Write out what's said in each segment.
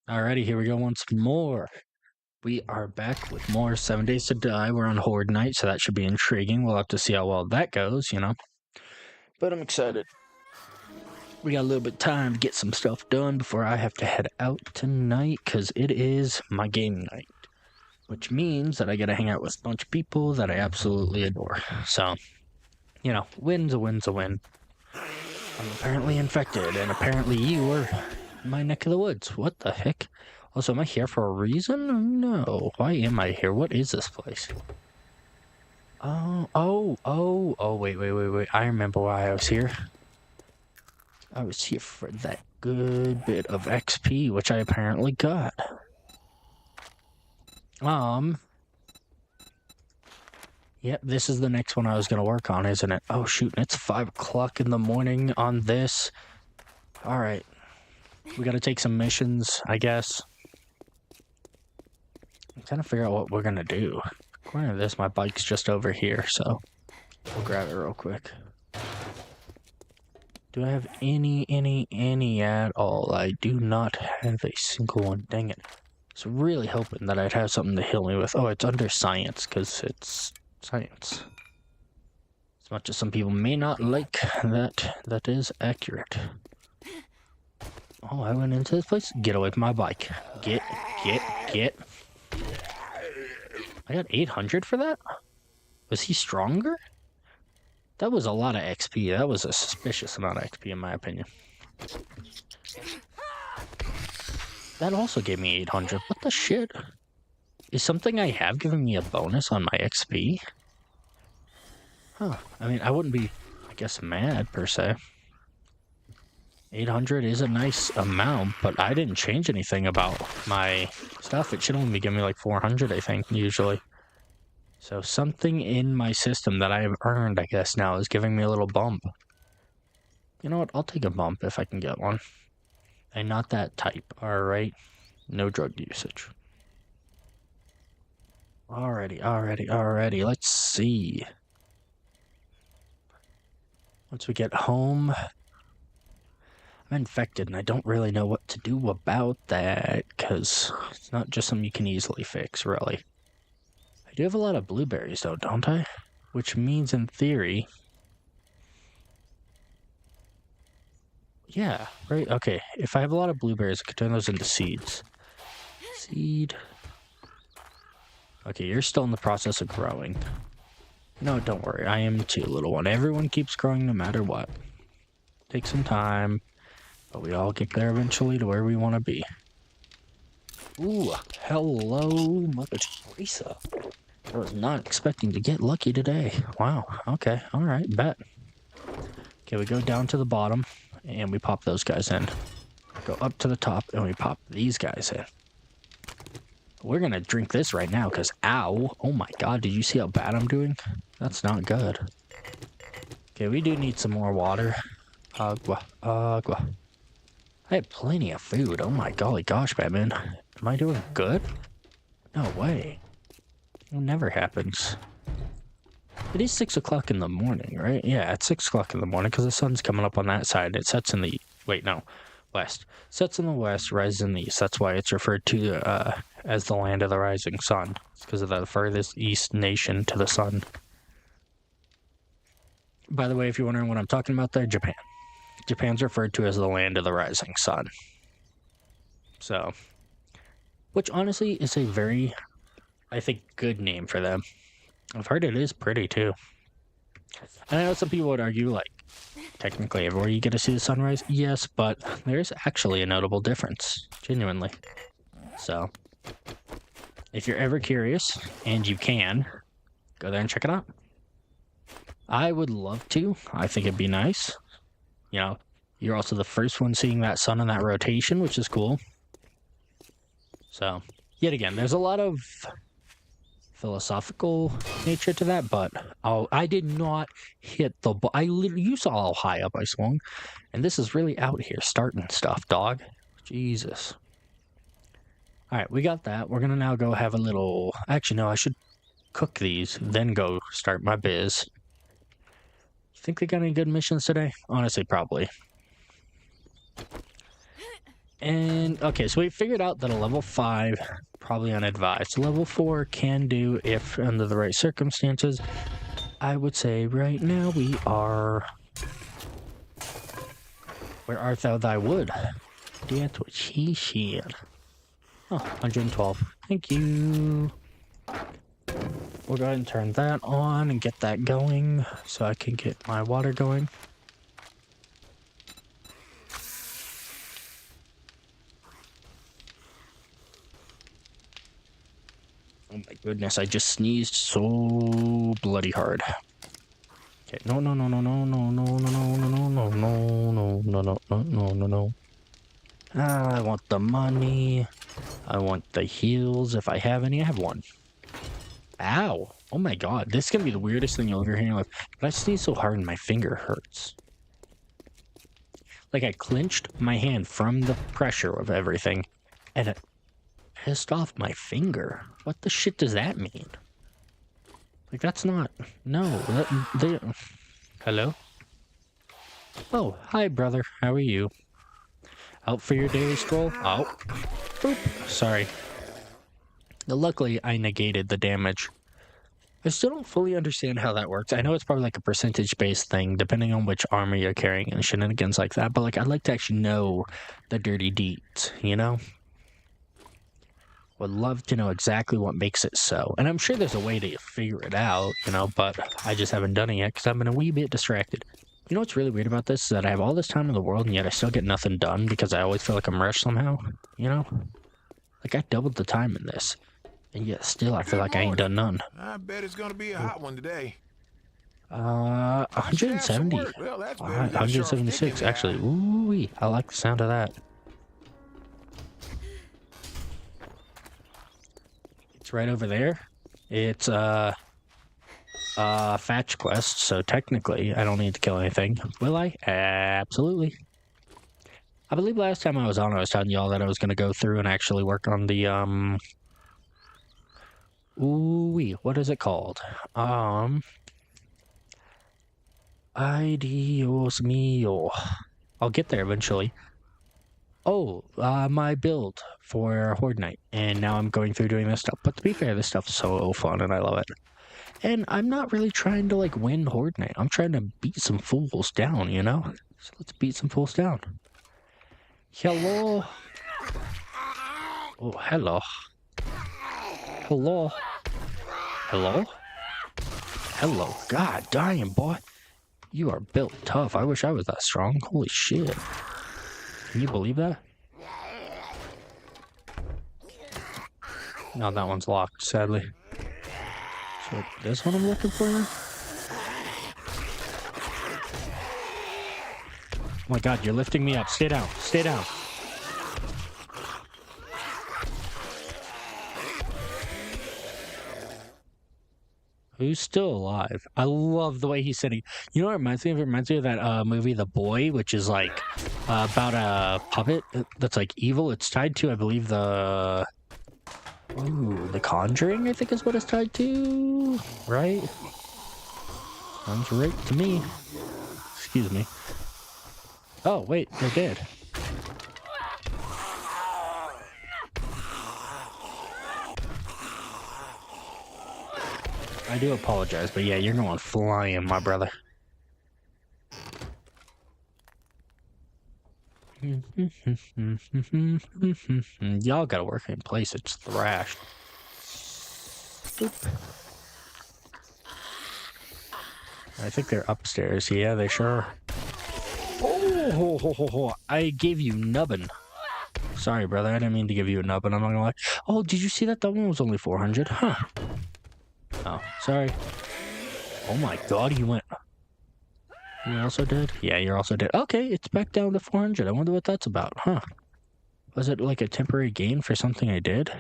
Alrighty, here we go once more. We are back with more 7 Days to Die. We're on Horde Night, so that should be intriguing. We'll have to see how well that goes, you know. But I'm excited. We got a little bit of time to get some stuff done before I have to head out tonight, because it is my game night. Which means that I gotta hang out with a bunch of people that I absolutely adore. So, you know, win's a win's a win. I'm apparently infected, and apparently you are in my neck of the woods. What the heck? Also, am I here for a reason? No. Why am I here? What is this place? Oh, wait. I remember why I was here. I was here for that good bit of XP, which I apparently got. Yep, this is the next one I was gonna work on, isn't it? Oh, shoot, it's 5 o'clock in the morning on this. Alright. We gotta take some missions, I guess. I'm trying to figure out what we're gonna do. According to this, my bike's just over here, so we'll grab it real quick. Do I have any at all? I do not have a single one, dang it. I was really hoping that I'd have something to heal me with. Oh, it's under science, because it's science. As much as some people may not like that is accurate. Oh, I went into this place? Get away from my bike. Get. I got 800 for that? Was he stronger? That was a lot of XP. That was a suspicious amount of XP in my opinion. That also gave me 800. What the shit? Is something I have giving me a bonus on my XP? Huh. I mean, I wouldn't be, I guess, mad per se. 800 is a nice amount, but I didn't change anything about my stuff. It should only be giving me like 400, I think, usually. So something in my system that I have earned, I guess, now is giving me a little bump. You know what? I'll take a bump if I can get one. I'm not that type, alright? No drug usage. Alrighty. Let's see. Once we get home, I'm infected and I don't really know what to do about that, because it's not just something you can easily fix, really. I do have a lot of blueberries, though, don't I? Which means, in theory... Yeah, right, okay. If I have a lot of blueberries, I could turn those into seeds. Seed... Okay, you're still in the process of growing. No, don't worry, I am too, little one. Everyone keeps growing no matter what. Take some time, but we all get there eventually to where we want to be. Ooh, hello, Mother Teresa. I was not expecting to get lucky today. Wow, okay, alright, bet. Okay, we go down to the bottom, and we pop those guys in. Go up to the top, and we pop these guys in. We're gonna drink this right now, because ow, oh my god, did you see how bad I'm doing? That's not good. Okay, we do need some more water. Agua. I have plenty of food. Oh my golly gosh, Batman. Am I doing good? No way. It never happens. It is 6 o'clock in the morning, right? Yeah, it's 6 o'clock in the morning because the sun's coming up on that side. It sets in the... Wait, no. West. Sets in the west, rises in the east. That's why it's referred to as the land of the rising sun. It's because of the furthest east nation to the sun. By the way, if you're wondering what I'm talking about there, Japan. Japan's referred to as the land of the rising sun. So, which honestly is a very, I think, good name for them. I've heard it is pretty too. And I know some people would argue, like, technically everywhere you get to see the sunrise, yes, but there's actually a notable difference, genuinely. So, if you're ever curious, and you can, go there and check it out. I would love to. I think it'd be nice. You know, you're also the first one seeing that sun in that rotation, which is cool. So, yet again, there's a lot of philosophical nature to that, but I did not hit the ball. You saw how high up I swung, and this is really out here starting stuff, dog. Jesus. Alright, we got that. We're gonna now go have a little... Actually, no, I should cook these, then go start my biz. You think they got any good missions today? Honestly, probably. And, okay, so we figured out that a level 5, probably unadvised. Level 4 can do if under the right circumstances. I would say right now we are... Where art thou thy wood? That's what she said. Oh, 112. Thank you. We'll go ahead and turn that on and get that going so I can get my water going. Oh my goodness, I just sneezed so bloody hard. Okay, no. I want the money. I want the heals if I have any. I have one. Ow. Oh my god, this is gonna be the weirdest thing you'll ever hear in your life. But I sneezed so hard and my finger hurts. Like I clenched my hand from the pressure of everything and it pissed off my finger. What the shit does that mean? Like, that's not... No. Hello? Oh, hi, brother. How are you? Out for your daily stroll? Oh. Boop. Sorry. Luckily, I negated the damage. I still don't fully understand how that works. I know it's probably like a percentage-based thing, depending on which armor you're carrying and shenanigans like that, but like, I'd like to actually know the dirty deeds, you know? Would love to know exactly what makes it so. And I'm sure there's a way to figure it out, you know, but I just haven't done it yet because I've been a wee bit distracted. You know what's really weird about this is that I have all this time in the world and yet I still get nothing done because I always feel like I'm rushed somehow, you know? Like, I doubled the time in this, and yet still I feel like I ain't done none. I bet it's gonna be a hot one today. 170. Well, that's 176, actually. Ooh-wee. I like the sound of that. It's right over there. It's fetch quest, so technically I don't need to kill anything. Will I? Absolutely. I believe last time I was on, I was telling y'all that I was gonna go through and actually work on the ooh-wee, what is it called? Ay Dios mío. I'll get there eventually. Oh, my build for Horde Night, and now I'm going through doing this stuff. But to be fair, this stuff's so fun, and I love it. And I'm not really trying to, like, win Horde Night. I'm trying to beat some fools down, you know? So let's beat some fools down. Hello? Oh, hello. Hello? Hello? Hello. God damn, boy. You are built tough. I wish I was that strong. Holy shit. Can you believe that? No, that one's locked, sadly. So this one I'm looking for now? Oh my god, you're lifting me up. Stay down. Stay down. Who's still alive? I love the way he's sitting. You know what it reminds me of? It reminds me of that movie, The Boy, which is like about a puppet that's like evil. It's tied to, I believe, the Conjuring, I think is what it's tied to. Right? Sounds right to me. Excuse me. Oh, wait, they're dead. I do apologize, but yeah, you're going flying, my brother. Y'all gotta work in place, it's thrashed. Boop. I think they're upstairs. Yeah, they sure are. Oh, I gave you nubbin. Sorry, brother, I didn't mean to give you a nubbin, I'm not gonna lie. Oh, did you see that? That one was only 400, huh? Oh, sorry. Oh my god, you went... You're also dead? Yeah, you're also dead. Okay, it's back down to 400. I wonder what that's about, huh? Was it like a temporary gain for something I did?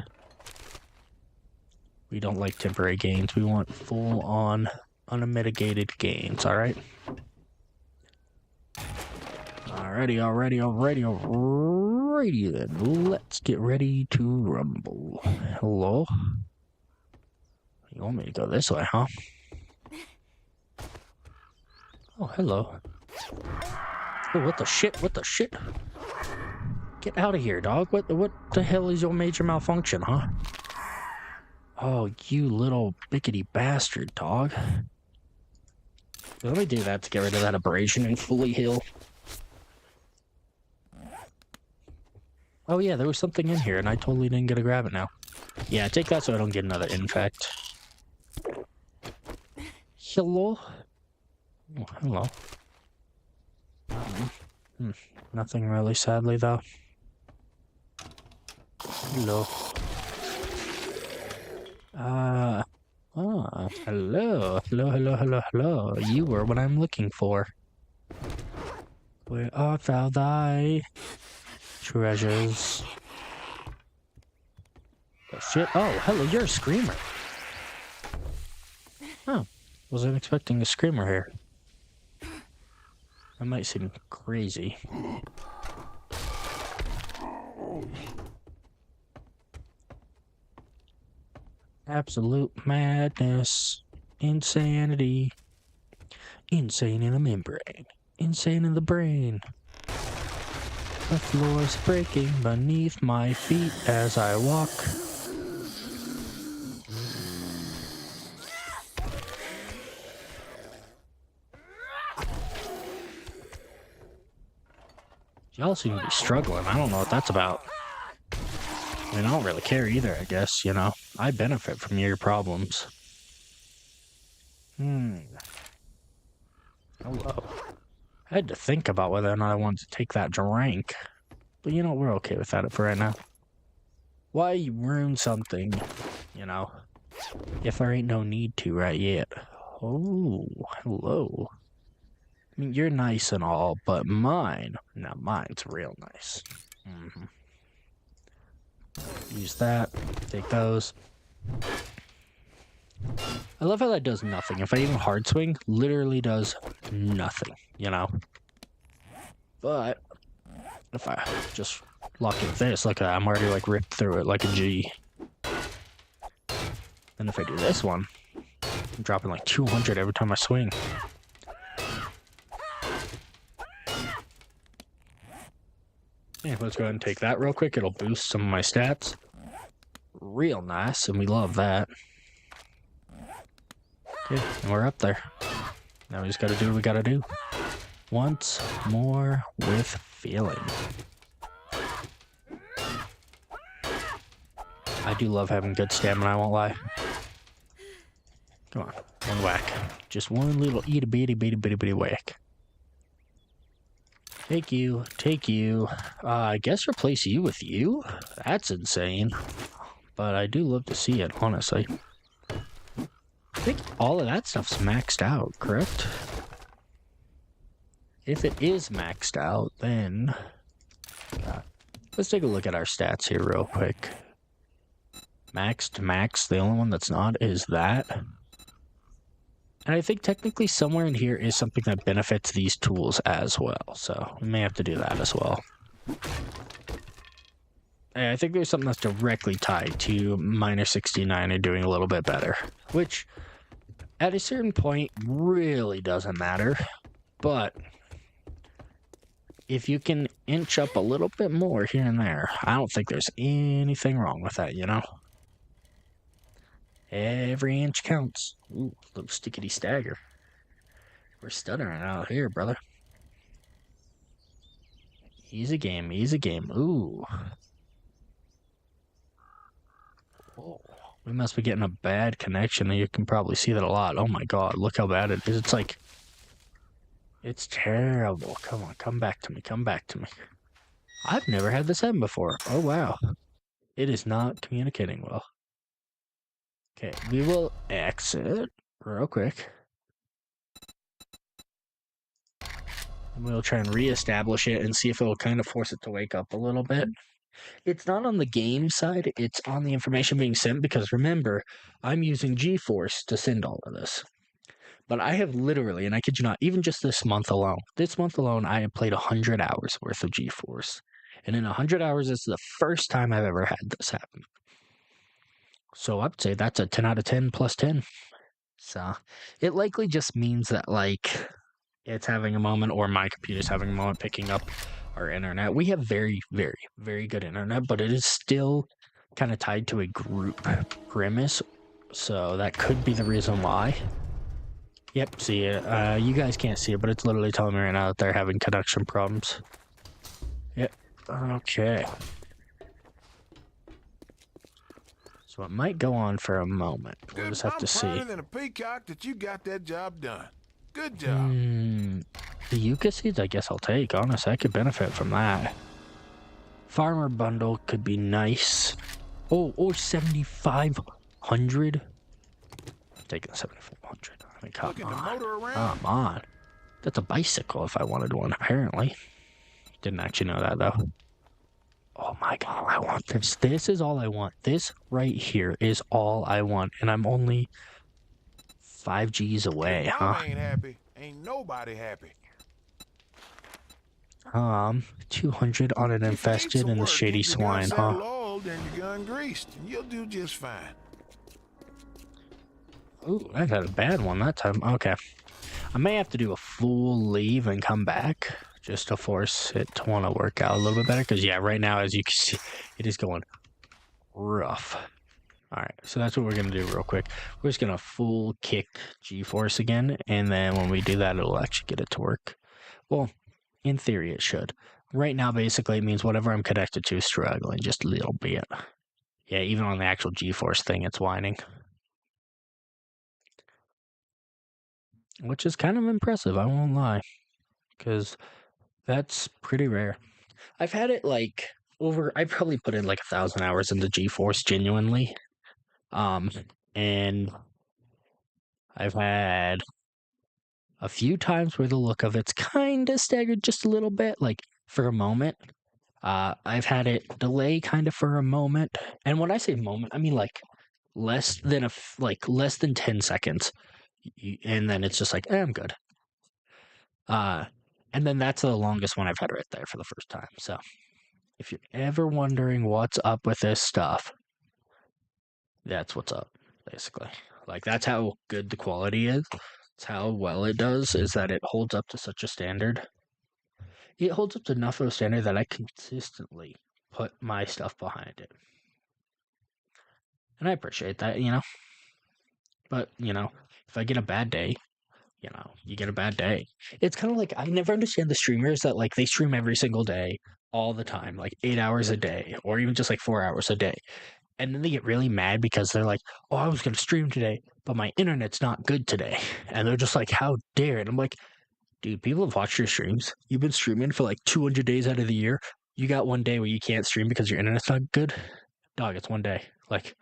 We don't like temporary gains. We want full-on, unmitigated gains, alright? Alrighty then. Let's get ready to rumble. Hello? You want me to go this way, huh? Oh, hello. Oh, what the shit? What the shit? Get out of here, dog. What the hell is your major malfunction, huh? Oh, you little bickety bastard, dog. Let me do that to get rid of that abrasion and fully heal. Oh yeah, there was something in here and I totally didn't get to grab it now. Yeah, take that so I don't get another infect. Hello? Oh, hello. Nothing really, sadly, though. Hello. Hello. Hello. You were what I'm looking for. Where art thou, thy treasures? Oh, shit. Oh, hello, you're a screamer. Oh, wasn't expecting a screamer here. That might seem crazy. Absolute madness. Insanity. Insane in the membrane. Insane in the brain. The floor's breaking beneath my feet as I walk. Y'all seem to be struggling. I don't know what that's about. I mean, I don't really care either, I guess, you know. I benefit from your problems. Hello. I had to think about whether or not I wanted to take that drink. But you know, we're okay with that for right now. Why ruin something, you know, if there ain't no need to right yet? Oh, hello. I mean, you're nice and all, but mine's real nice. Use that. Take those. I love how that does nothing. If I even hard swing, literally does nothing, you know? But if I just lock it with this, like I'm already like ripped through it like a G. Then if I do this one, I'm dropping like 200 every time I swing. Yeah, let's go ahead and take that real quick. It'll boost some of my stats. Real nice, and we love that. Okay, and we're up there. Now we just gotta do what we gotta do. Once more with feeling. I do love having good stamina, I won't lie. Come on, one whack. Just one little itty-bitty whack. Take you. I guess replace you with you? That's insane. But I do love to see it, honestly. I think all of that stuff's maxed out, correct? If it is maxed out, then... let's take a look at our stats here real quick. Max to max, the only one that's not is that. And I think technically somewhere in here is something that benefits these tools as well. So we may have to do that as well. I think there's something that's directly tied to Miner 69 and doing a little bit better. Which, at a certain point, really doesn't matter. But if you can inch up a little bit more here and there, I don't think there's anything wrong with that, you know? Every inch counts. Ooh, little stickety stagger. We're stuttering out here, brother. Easy game. Ooh. Whoa. We must be getting a bad connection. You can probably see that a lot. Oh my god, look how bad it is. It's like... it's terrible. Come on, come back to me. I've never had this happen before. Oh wow. It is not communicating well. Okay, we will exit real quick. And we'll try and reestablish it and see if it'll kind of force it to wake up a little bit. It's not on the game side, it's on the information being sent because remember, I'm using GeForce to send all of this. But I have literally, and I kid you not, even just this month alone, I have played 100 hours worth of GeForce. And in 100 hours, it's the first time I've ever had this happen. So I would say that's a 10 out of 10 plus 10. So it likely just means that, like, it's having a moment or my computer's having a moment picking up our internet. We have very, very, very good internet, but it is still kind of tied to a group premise, so that could be the reason why. Yep, see it. You guys can't see it, but it's literally telling me right now that they're having connection problems. Yep. Okay. So it might go on for a moment. We'll Good. just have I'm to see. prouder than a peacock that you got that job done. Good job. The yucca seeds, I guess I'll take. Honestly, I could benefit from that. Farmer bundle could be nice. Oh, or 7,500. I'm taking 7,400. I mean, come Looking to on. motor around? Come on. That's a bicycle if I wanted one, apparently. Didn't actually know that, though. Oh my god, I want this. This is all I want. This right here is all I want. And I'm only 5 Gs away, If huh? Mama ain't happy, ain't nobody happy. 200 on an If you need infested some and the work, shady keep your gun swine, saddle huh? oiled and your gun greased, and you'll do just fine. Ooh, I had a bad one that time. Okay. I may have to do a full leave and come back just to force it to want to work out a little bit better. Because, yeah, right now, as you can see, it is going rough. All right, so that's what we're going to do real quick. We're just going to full kick G-Force again. And then when we do that, it'll actually get it to work. Well, in theory, it should. Right now, basically, it means whatever I'm connected to is struggling just a little bit. Yeah, even on the actual G-Force thing, it's whining. Which is kind of impressive, I won't lie. Because that's pretty rare. I've had it like I probably put in like 1,000 hours into G-Force genuinely. And I've had a few times where the look of it's kind of staggered just a little bit, like for a moment. I've had it delay kind of for a moment. And when I say moment, I mean like less than less than 10 seconds. And then it's just like, I'm good. And then that's the longest one I've had right there for the first time. So if you're ever wondering what's up with this stuff, that's what's up, basically. Like, that's how good the quality is. It's how well it does, is that it holds up to such a standard. It holds up to enough of a standard that I consistently put my stuff behind it. And I appreciate that, you know? But, you know, if I get a bad day, you know, you get a bad day. It's kind of like, I never understand the streamers that, like, they stream every single day, all the time, like 8 hours a day, or even just like 4 hours a day. And then they get really mad because they're like, oh, I was going to stream today, but my internet's not good today. And they're just like, how dare it? I'm like, dude, people have watched your streams. You've been streaming for like 200 days out of the year. You got one day where you can't stream because your internet's not good. Dog, it's one day. Like,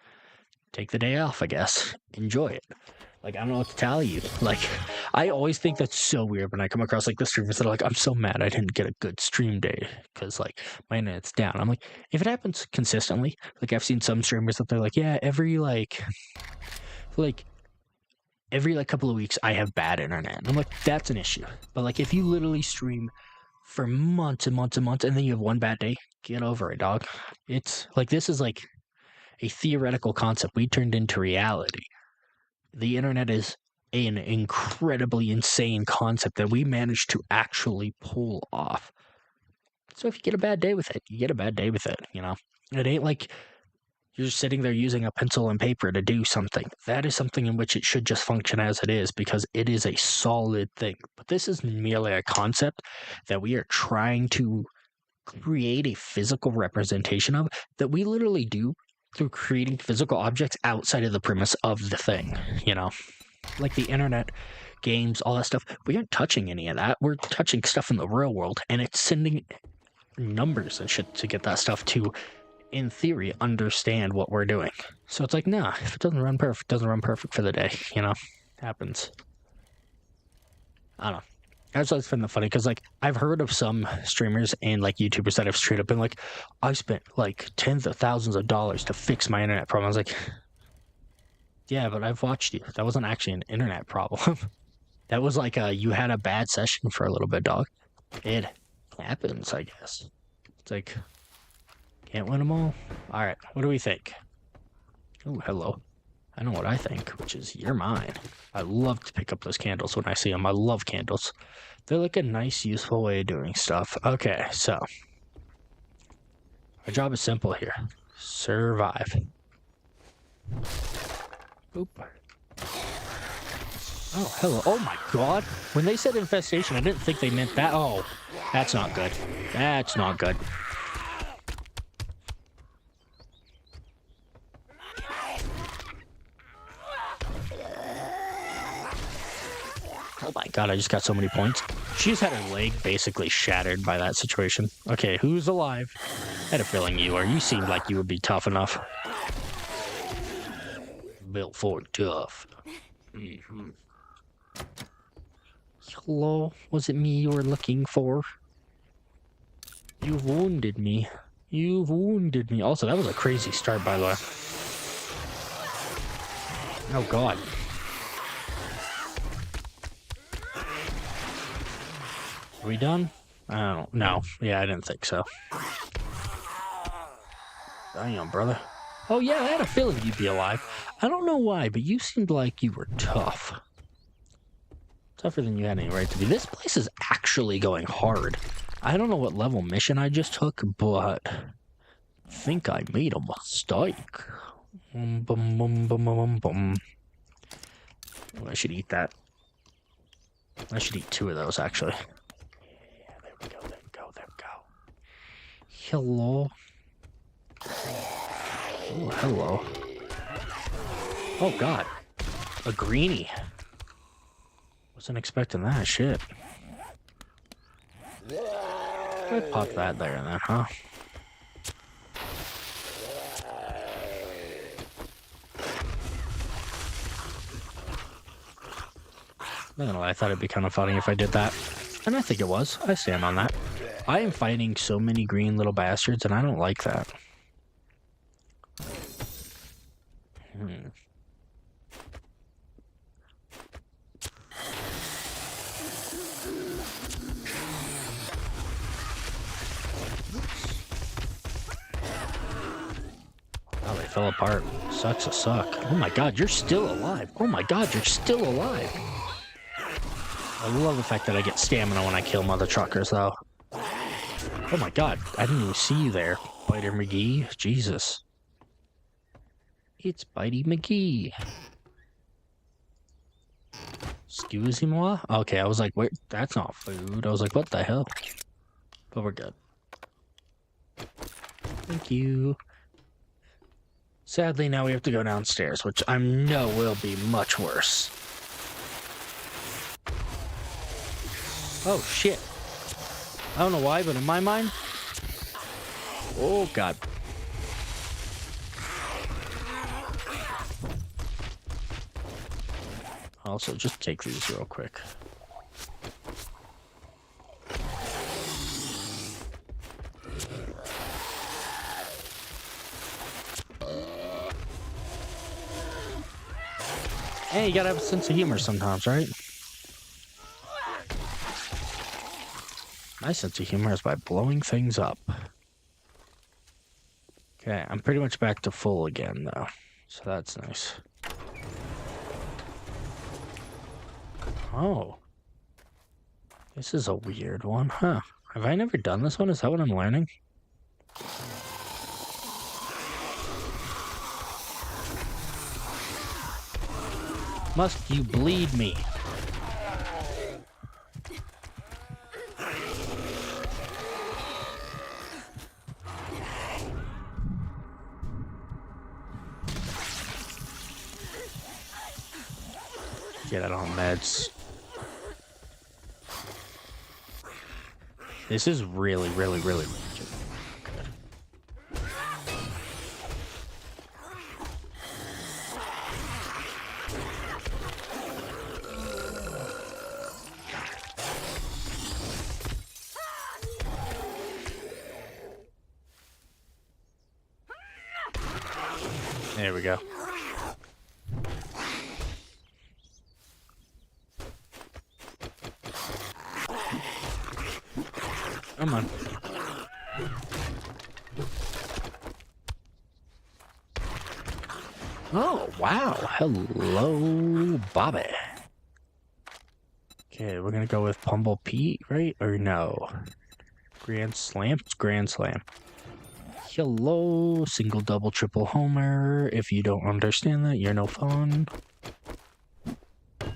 take the day off, I guess. Enjoy it. Like, I don't know what to tell you. Like, I always think that's so weird when I come across, like, the streamers that are like, I'm so mad I didn't get a good stream day because, like, my internet's down. I'm like, if it happens consistently, like, I've seen some streamers that they're like, yeah, every couple of weeks I have bad internet. And I'm like, that's an issue. But, like, if you literally stream for months and months and months and then you have one bad day, get over it, dog. It's, like, this is, like, a theoretical concept we turned into reality. The internet is an incredibly insane concept that we managed to actually pull off. So if you get a bad day with it, you get a bad day with it, you know? It ain't like you're just sitting there using a pencil and paper to do something. That is something in which it should just function as it is because it is a solid thing. But this is merely a concept that we are trying to create a physical representation of that we literally do through creating physical objects outside of the premise of the thing, you know? Like the internet, games, all that stuff. We aren't touching any of that. We're touching stuff in the real world, and it's sending numbers and shit to get that stuff to, in theory, understand what we're doing. So it's like, nah, if it doesn't run perfect, it doesn't run perfect for the day, you know? Happens. I don't know. That's what's been funny because, like, I've heard of some streamers and like YouTubers that have straight up been like, I spent like tens of thousands of dollars to fix my internet problem. I was like, yeah, but I've watched you. That wasn't actually an internet problem. That was like you had a bad session for a little bit, dog. It happens, I guess. It's like, can't win them all. All right, what do we think? Oh, hello. I know what I think, which is you're mine. I love to pick up those candles when I see them. I love candles. They're like a nice, useful way of doing stuff. Okay, so our job is simple here. Survive. Boop. Oh, hello. Oh my god. When they said infestation, I didn't think they meant that. Oh, that's not good. That's not good. Oh my god, I just got so many points. She's had her leg basically shattered by that situation. Okay, who's alive? I had a feeling you are. You seemed like you would be tough enough. Built for tough. Mm-hmm. Hello? Was it me you were looking for? You've wounded me. You've wounded me. Also, that was a crazy start, by the way. Oh god. Are we done? I don't know. Yeah, I didn't think so. Damn, brother. Oh yeah, I had a feeling you'd be alive. I don't know why, but you seemed like you were tough. Tougher than you had any right to be. This place is actually going hard. I don't know what level mission I just took, but I think I made a mistake. Bum, bum, bum, bum, bum, bum. Oh, I should eat that. I should eat 2 of those, actually. Yeah, there we go, there we go, there we go. Hello. Oh, hello. Oh, God. A greenie. Wasn't expecting that shit. I pop that there and then, huh? I don't know, I thought it'd be kind of funny if I did that. And I think it was. I stand on that. I am fighting so many green little bastards, and I don't like that. Oh, they fell apart. Sucks a suck. Oh my god, you're still alive. Oh my god, you're still alive. I love the fact that I get stamina when I kill mother truckers, though. Oh my god, I didn't even see you there, Biter McGee. Jesus. It's Bitey McGee. Excuse-moi? Okay, I was like, wait, that's not food. I was like, what the hell? But we're good. Thank you. Sadly, now we have to go downstairs, which I know will be much worse. Oh, shit. I don't know why, but in my mind... Oh, God. Also, just take these real quick. Hey, you gotta have a sense of humor sometimes, right? My sense of humor is by blowing things up. Okay, I'm pretty much back to full again, though. So that's nice. Oh. This is a weird one, huh? Have I never done this one? Is that what I'm learning? Must you bleed me? Get it on meds. This is really good. There we go. Come on. Oh, wow. Hello, Bobby. Okay, we're gonna go with Pummel Pete, right? Or no? Grand Slam? It's Grand Slam. Hello, single, double, triple homer. If you don't understand that, you're no fun.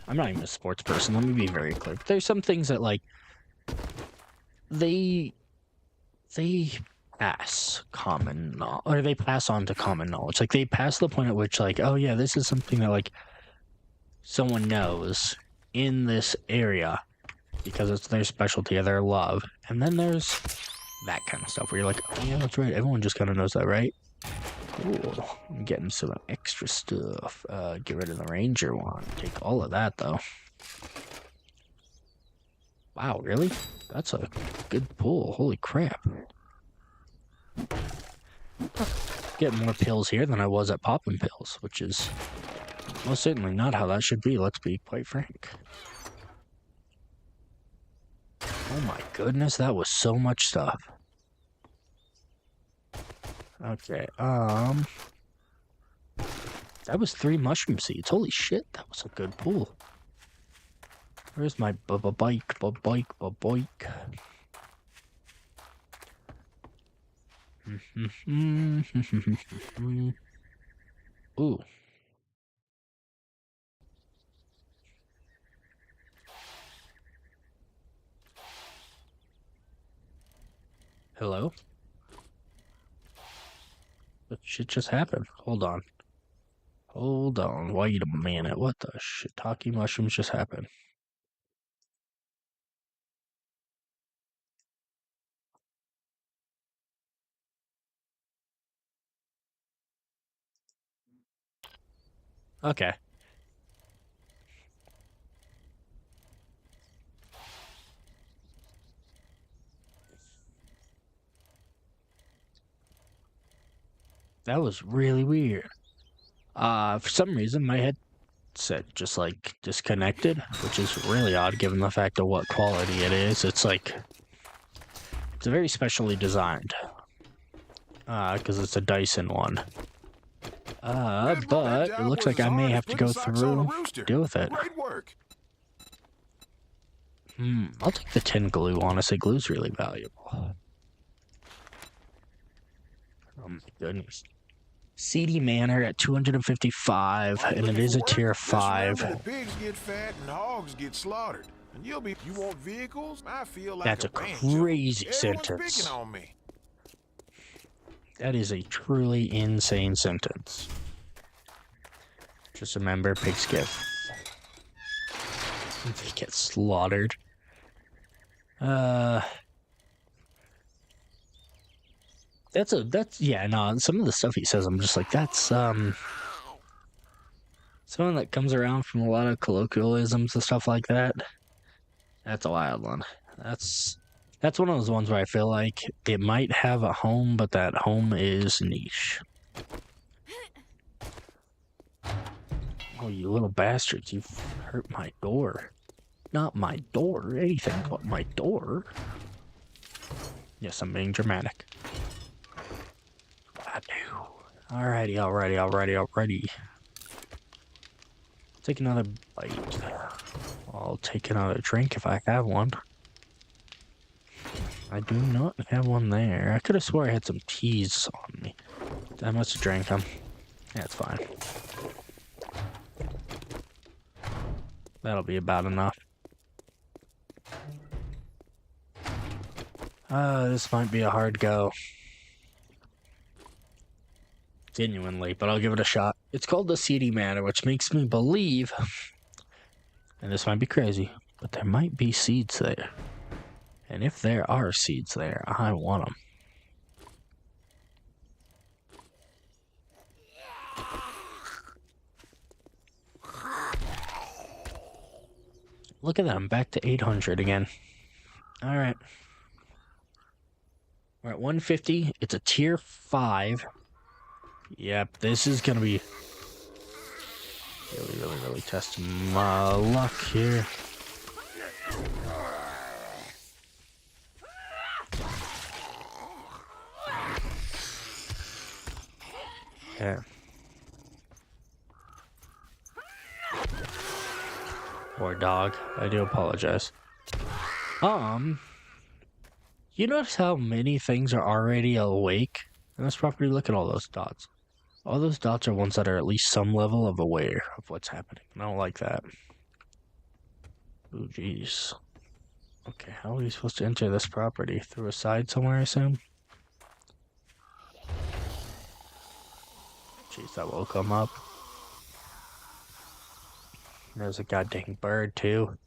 I'm not even a sports person, let me be very clear. But there's some things that, like, they pass common knowledge, or they pass on to common knowledge. Like, they pass the point at which, like, oh yeah, this is something that, like, someone knows in this area because it's their specialty or their love. And then there's that kind of stuff where you're like, oh yeah, that's right, everyone just kind of knows that, right? Cool. I'm getting some extra stuff. Get rid of the ranger one. Take all of that, though. Wow, really? That's a good pull. Holy crap. Getting more pills here than I was at popping pills, which is most certainly not how that should be, let's be quite frank. Oh my goodness, that was so much stuff. Okay, that was 3 mushroom seeds. Holy shit, that was a good pull. Where's my bike? Ooh. Hello? What shit just happened? Hold on. Wait a minute. What the shiitake mushrooms just happened? Okay. That was really weird. For some reason, my headset just, like, disconnected, which is really odd given the fact of what quality it is. It's, like, it's very specially designed. Because it's a Dyson one. But it looks like I may have to go through, deal with it. Great work. I'll take the tin glue, honestly. Glue's really valuable. Oh my goodness. Seedy Manor at 255, and it is a tier 5. Just remember, the pigs get fat and hogs get slaughtered. And you want vehicles? I feel like That's a rancher. crazy Everyone's sentence. picking on me. That is a truly insane sentence. Just remember, pigs get slaughtered. Yeah, no, some of the stuff he says, I'm just like, that's, something that comes around from a lot of colloquialisms and stuff like that. That's a wild one. That's one of those ones where I feel like it might have a home, but that home is niche. Oh, you little bastards, you've hurt my door. Not my door, anything but my door. Yes, I'm being dramatic. I do. Alrighty. Take another bite. I'll take another drink if I have one. I do not have one there. I could have swore I had some teas on me. I must have drank them. That's fine. That'll be about enough. This might be a hard go. Genuinely, but I'll give it a shot. It's called the Seedy Manor, which makes me believe, and this might be crazy, but there might be seeds there. And if there are seeds there, I want them. Look at that, I'm back to 800 again. Alright. We're at 150. It's a tier 5. Yep, this is gonna be really testing my luck here. Yeah. Poor dog. I do apologize. You notice how many things are already awake in this property? Look at all those dots. All those dots are ones that are at least some level of aware of what's happening. I don't like that. Oh, jeez. Okay, how are we supposed to enter this property? Through a side somewhere, I assume? Jeez, that will come up. There's a goddamn bird, too.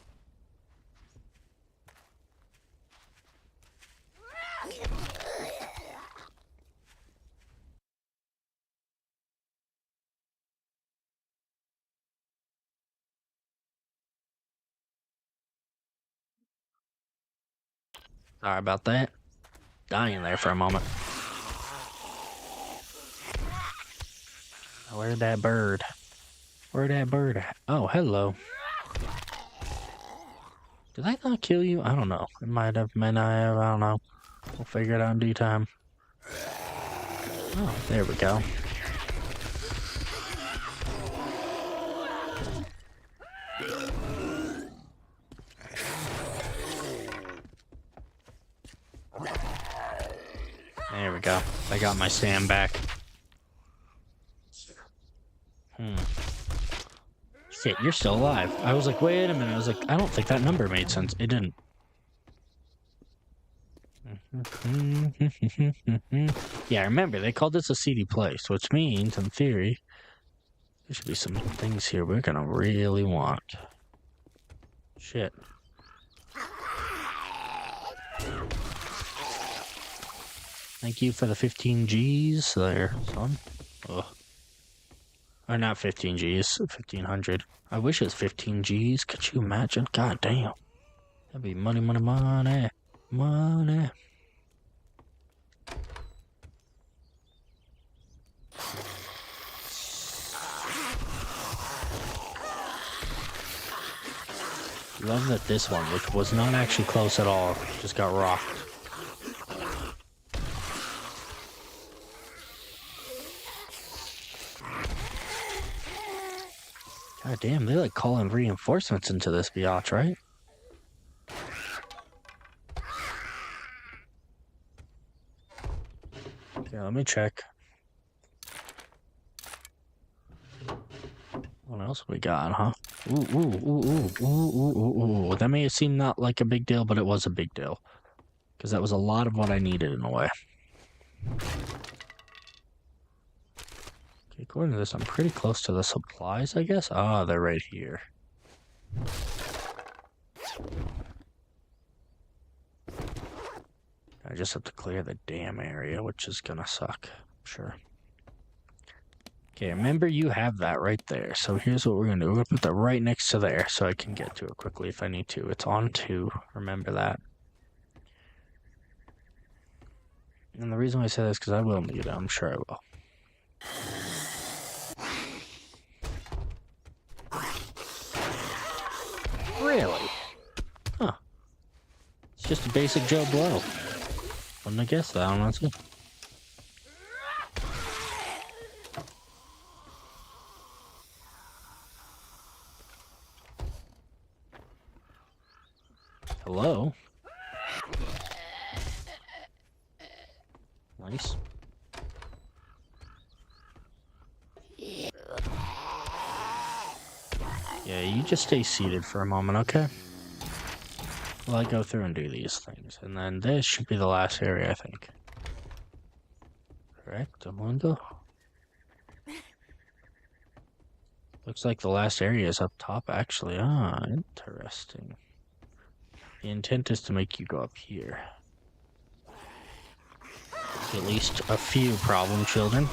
Sorry about that. Dying there for a moment. Where'd that bird? Where'd that bird at? Oh, hello. Did I not kill you? I don't know. It might have, may not have, I don't know. We'll figure it out in due time. Oh, there we go. There we go. I got my Sam back. Shit, you're still alive. I was like, wait a minute. I was like, I don't think that number made sense. It didn't. Yeah, remember, they called this a seedy place, which means, in theory, there should be some things here we're gonna really want. Shit. Thank you for the 15 G's there, son. Ugh. Or not 15 G's, 1500. I wish it was 15 G's. Could you imagine? God damn. That'd be money, money, money. Money. Love that this one, which was not actually close at all, just got rocked. God damn, they like calling reinforcements into this biatch, right? Okay, let me check. What else we got, huh? Ooh. That may have seemed not like a big deal, but it was a big deal. Because that was a lot of what I needed in a way. Okay, according to this, I'm pretty close to the supplies, I guess. Ah, they're right here. I just have to clear the damn area, which is gonna suck. Sure. Okay, remember you have that right there. So here's what we're gonna do. We're gonna put that right next to there so I can get to it quickly if I need to. It's on 2. Remember that. And the reason why I say this is because I will need it. I'm sure I will. Really? Huh. It's just a basic Joe Blow. Wouldn't have guessed that, honestly. Hello? Nice. Yeah, you just stay seated for a moment, okay? Well, I go through and do these things, and then this should be the last area, I think. Correct, Amundo? Looks like the last area is up top, actually. Ah, interesting. The intent is to make you go up here. At least a few problem children.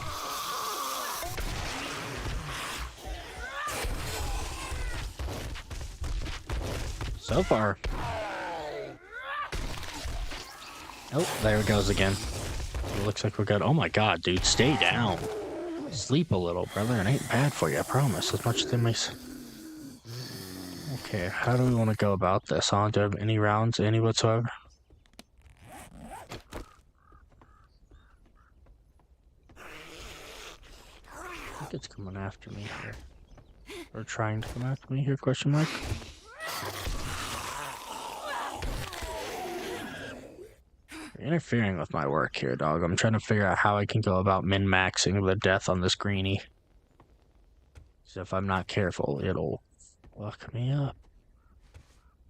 So far. Oh, there it goes again. It looks like we're good. Oh my god, dude, stay down. Sleep a little, brother. It ain't bad for you, I promise. As much as they may... Okay, how do we want to go about this, huh? Do I have any rounds, any whatsoever? I think it's coming after me here. Or trying to come after me here, question mark? You're interfering with my work here, dog. I'm trying to figure out how I can go about min-maxing the death on this greenie. So if I'm not careful, it'll fuck me up.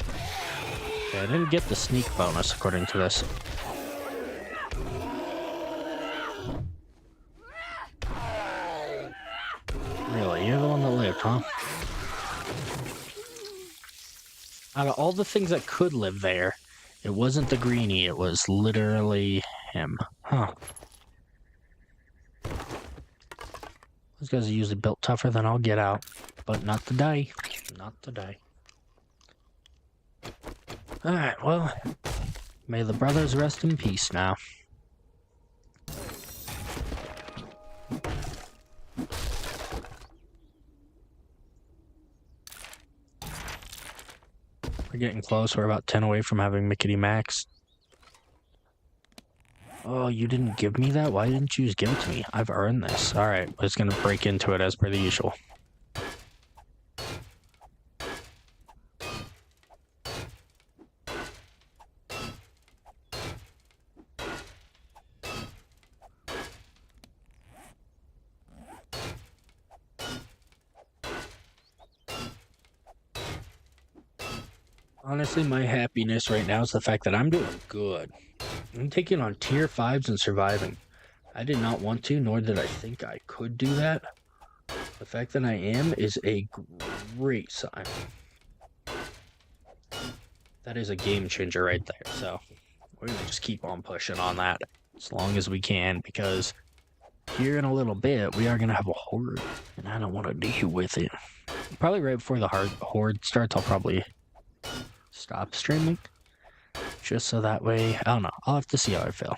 Okay, I didn't get the sneak bonus according to this. Really, you're the one that lived, huh? Out of all the things that could live there, it wasn't the greenie, it was literally him. Huh. Those guys are usually built tougher than I'll get out. But not today. Not today. Alright, well, may the brothers rest in peace now. We're getting close. We're about 10 away from having Mickety Max. Oh, you didn't give me that? Why didn't you just give it to me? I've earned this. Alright, we're just gonna break into it as per the usual. Honestly, my happiness right now is the fact that I'm doing good. I'm taking on tier 5s and surviving. I did not want to, nor did I think I could do that. The fact that I am is a great sign. That is a game changer right there, so we're going to just keep on pushing on that as long as we can, because here in a little bit, we are going to have a horde, and I don't want to deal with it. Probably right before the horde starts, I'll probably stop streaming, just so that way, I don't know, I'll have to see how I feel.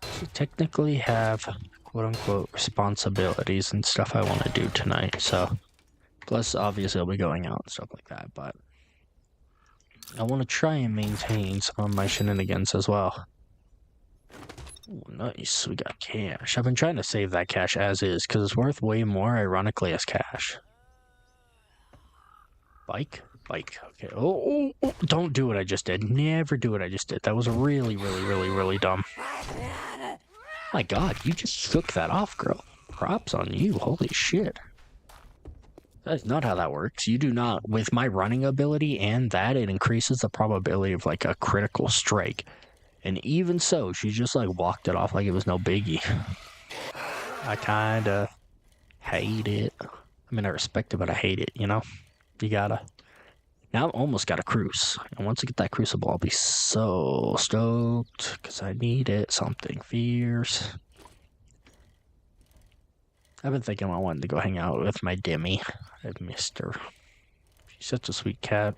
So technically have quote-unquote responsibilities and stuff I want to do tonight, so plus obviously I'll be going out and stuff like that, but I want to try and maintain some of my shenanigans as well. Ooh, nice, we got cash. I've been trying to save that cash as is, because it's worth way more, ironically, as cash. Bike? Okay. Oh, don't do what I just did. Never do what I just did. That was really dumb. My god, you just shook that off, girl. Props on you. Holy shit. That's not how that works. You do not. With my running ability and that, it increases the probability of like a critical strike. And even so, she just like walked it off like it was no biggie. I kinda hate it. I mean, I respect it, but I hate it, you know? You gotta. Now I've almost got a cruise, and once I get that crucible, I'll be so stoked, because I need it, something fierce. I've been thinking I wanted to go hang out with my Demi. I've missed her. She's such a sweet cat.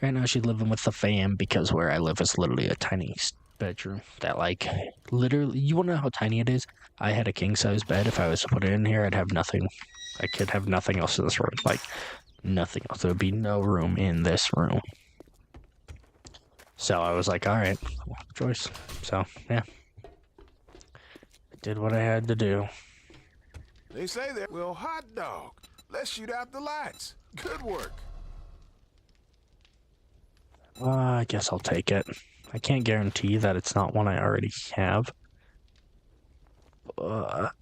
Right now she's living with the fam, because where I live is literally a tiny bedroom that, like, literally, you wanna know how tiny it is? I had a king-size bed. If I was to put it in here, I'd have nothing. I could have nothing else in this room, like, nothing else. There would be no room in this room. So I was like, alright, choice. So, yeah. I did what I had to do. They say that, well, hot dog. Let's shoot out the lights. Good work. I guess I'll take it. I can't guarantee that it's not one I already have. But.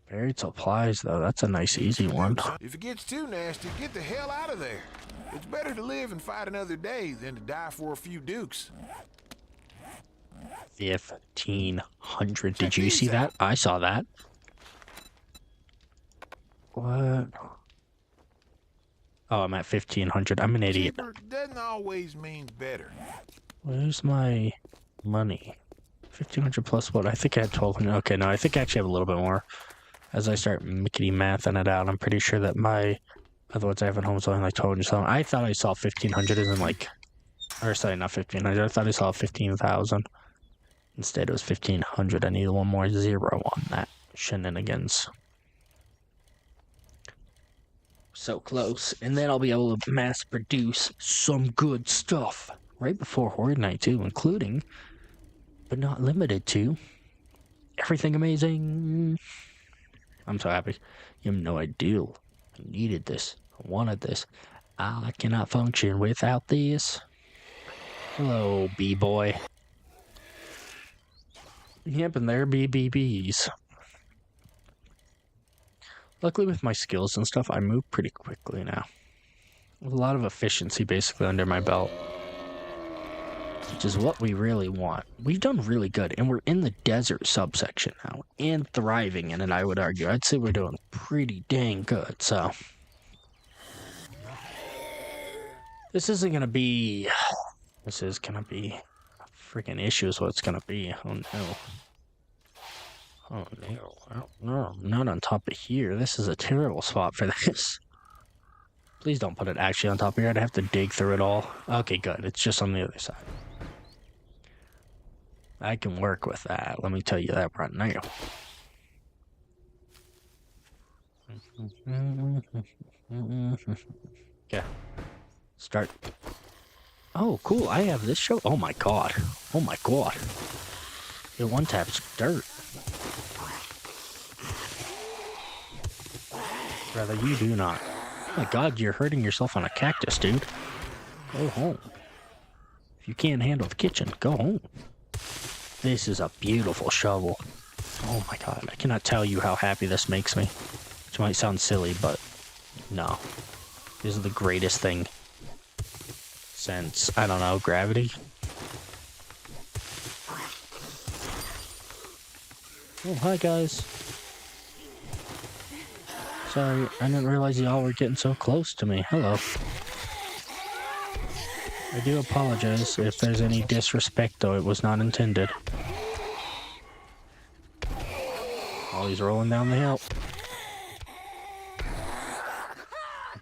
Buried supplies, though. That's a nice, easy one. If it gets too nasty, get the hell out of there. It's better to live and fight another day than to die for a few dukes. 1,500. Did you see that? I saw that. What? Oh, I'm at 1,500. I'm an idiot. Cheaper doesn't always mean better. Where's my money? 1,500 plus what? I think I had 1,200. Okay, no, I think I actually have a little bit more. As I start mickety mathing it out, I'm pretty sure that my other ones I have at home is only like 1,200 something. I thought I saw 1,500 as in like, or sorry, not 1,500. I thought I saw 15,000. Instead, it was 1,500. I need one more zero on that shenanigans. So close. And then I'll be able to mass produce some good stuff right before Horde Night too, including, but not limited to, everything amazing. I'm so happy. You have no idea. I needed this. I wanted this. I cannot function without this. Hello, B-boy. Yep, and there be BBs. Luckily with my skills and stuff, I move pretty quickly now. With a lot of efficiency basically under my belt. Which is what we really want. We've done really good, and we're in the desert subsection now. And thriving in it, I would argue. I'd say we're doing pretty dang good, so. This isn't gonna be... This is gonna be a freaking issue is what it's gonna be. Oh no. Oh no. Oh, no, I'm not on top of here. This is a terrible spot for this. Please don't put it actually on top of here. I'd have to dig through it all. Okay, good. It's just on the other side. I can work with that. Let me tell you that right now. Okay. Start. Oh, cool. I have this show. Oh my god. Oh my god. It one taps dirt. Rather, you do not. Oh my god, you're hurting yourself on a cactus, dude. Go home. If you can't handle the kitchen, go home. This is a beautiful shovel. Oh my god, I cannot tell you how happy this makes me. Which might sound silly, but no. This is the greatest thing since, I don't know, gravity. Oh, hi guys. Sorry, I didn't realize y'all were getting so close to me. Hello. I do apologize if there's any disrespect, though it was not intended. Oh, he's rolling down the hill.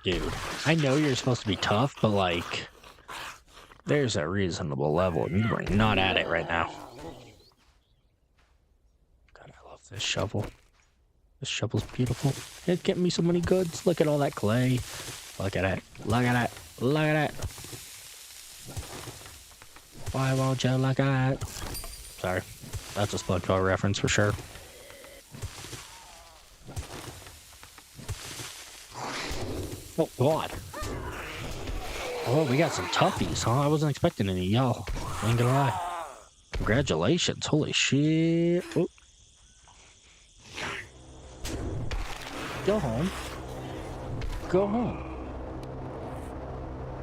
Dude, I know you're supposed to be tough, but like, there's a reasonable level, and you are not at it right now. God, I love this shovel. This shovel's beautiful. It's getting me so many goods. Look at all that clay. Look at it. Look at it. Look at it. Why won't you look at it? Sorry. That's a SpongeBob reference for sure. Oh, God. Oh, we got some toughies, huh? I wasn't expecting any, y'all. Ain't gonna lie. Congratulations. Holy shit. Oh. Go home. Go home.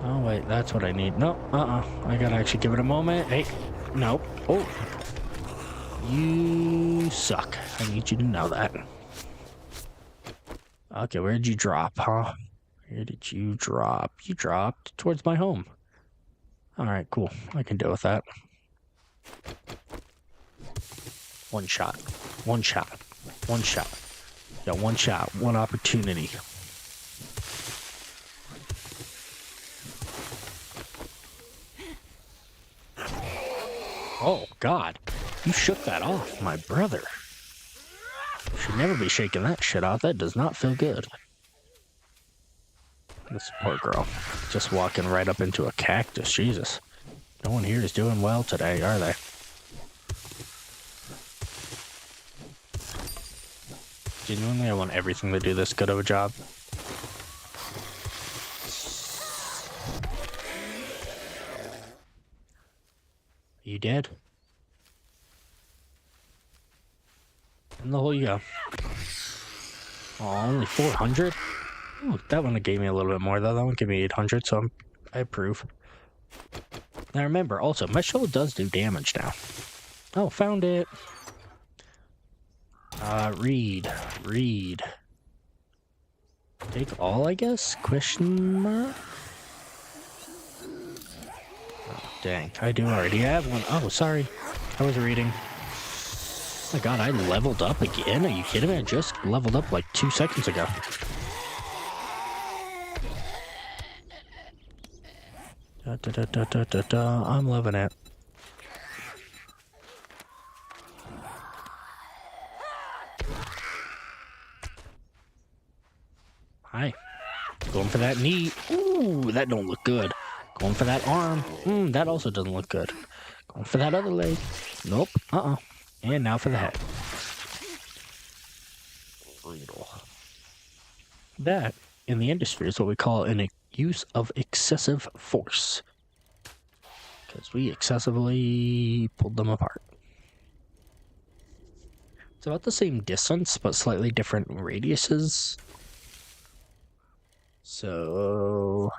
Oh, wait, that's what I need. No, I gotta actually give it a moment. Hey, no. Oh. You suck. I need you to know that. Okay, where did you drop, huh? Where did you drop? You dropped towards my home. Alright, cool. I can deal with that. One shot. One shot. One shot. Yeah, one shot. One opportunity. Oh, God. You shook that off, my brother. You should never be shaking that shit off. That does not feel good. This poor girl. Just walking right up into a cactus. Jesus. No one here is doing well today, are they? Genuinely, I want everything to do this good of a job. You dead? In the hole you go. Oh, only 400? Oh, that one gave me a little bit more, though. That one gave me 800, so I approve. Now remember, also, my shovel does do damage now. Oh, found it. Read. Take all, I guess? Question mark? Oh, dang. I do already have one. Oh, sorry. I was reading. Oh my god, I leveled up again? Are you kidding me? I just leveled up like 2 seconds ago. I'm loving it. Hi. Going for that knee. Ooh, that don't look good. Going for that arm. That also doesn't look good. Going for that other leg. Nope. And now for the head. brutal. That, in the industry, is what we call an use of excessive force. Because we excessively pulled them apart. It's about the same distance, but slightly different radiuses. So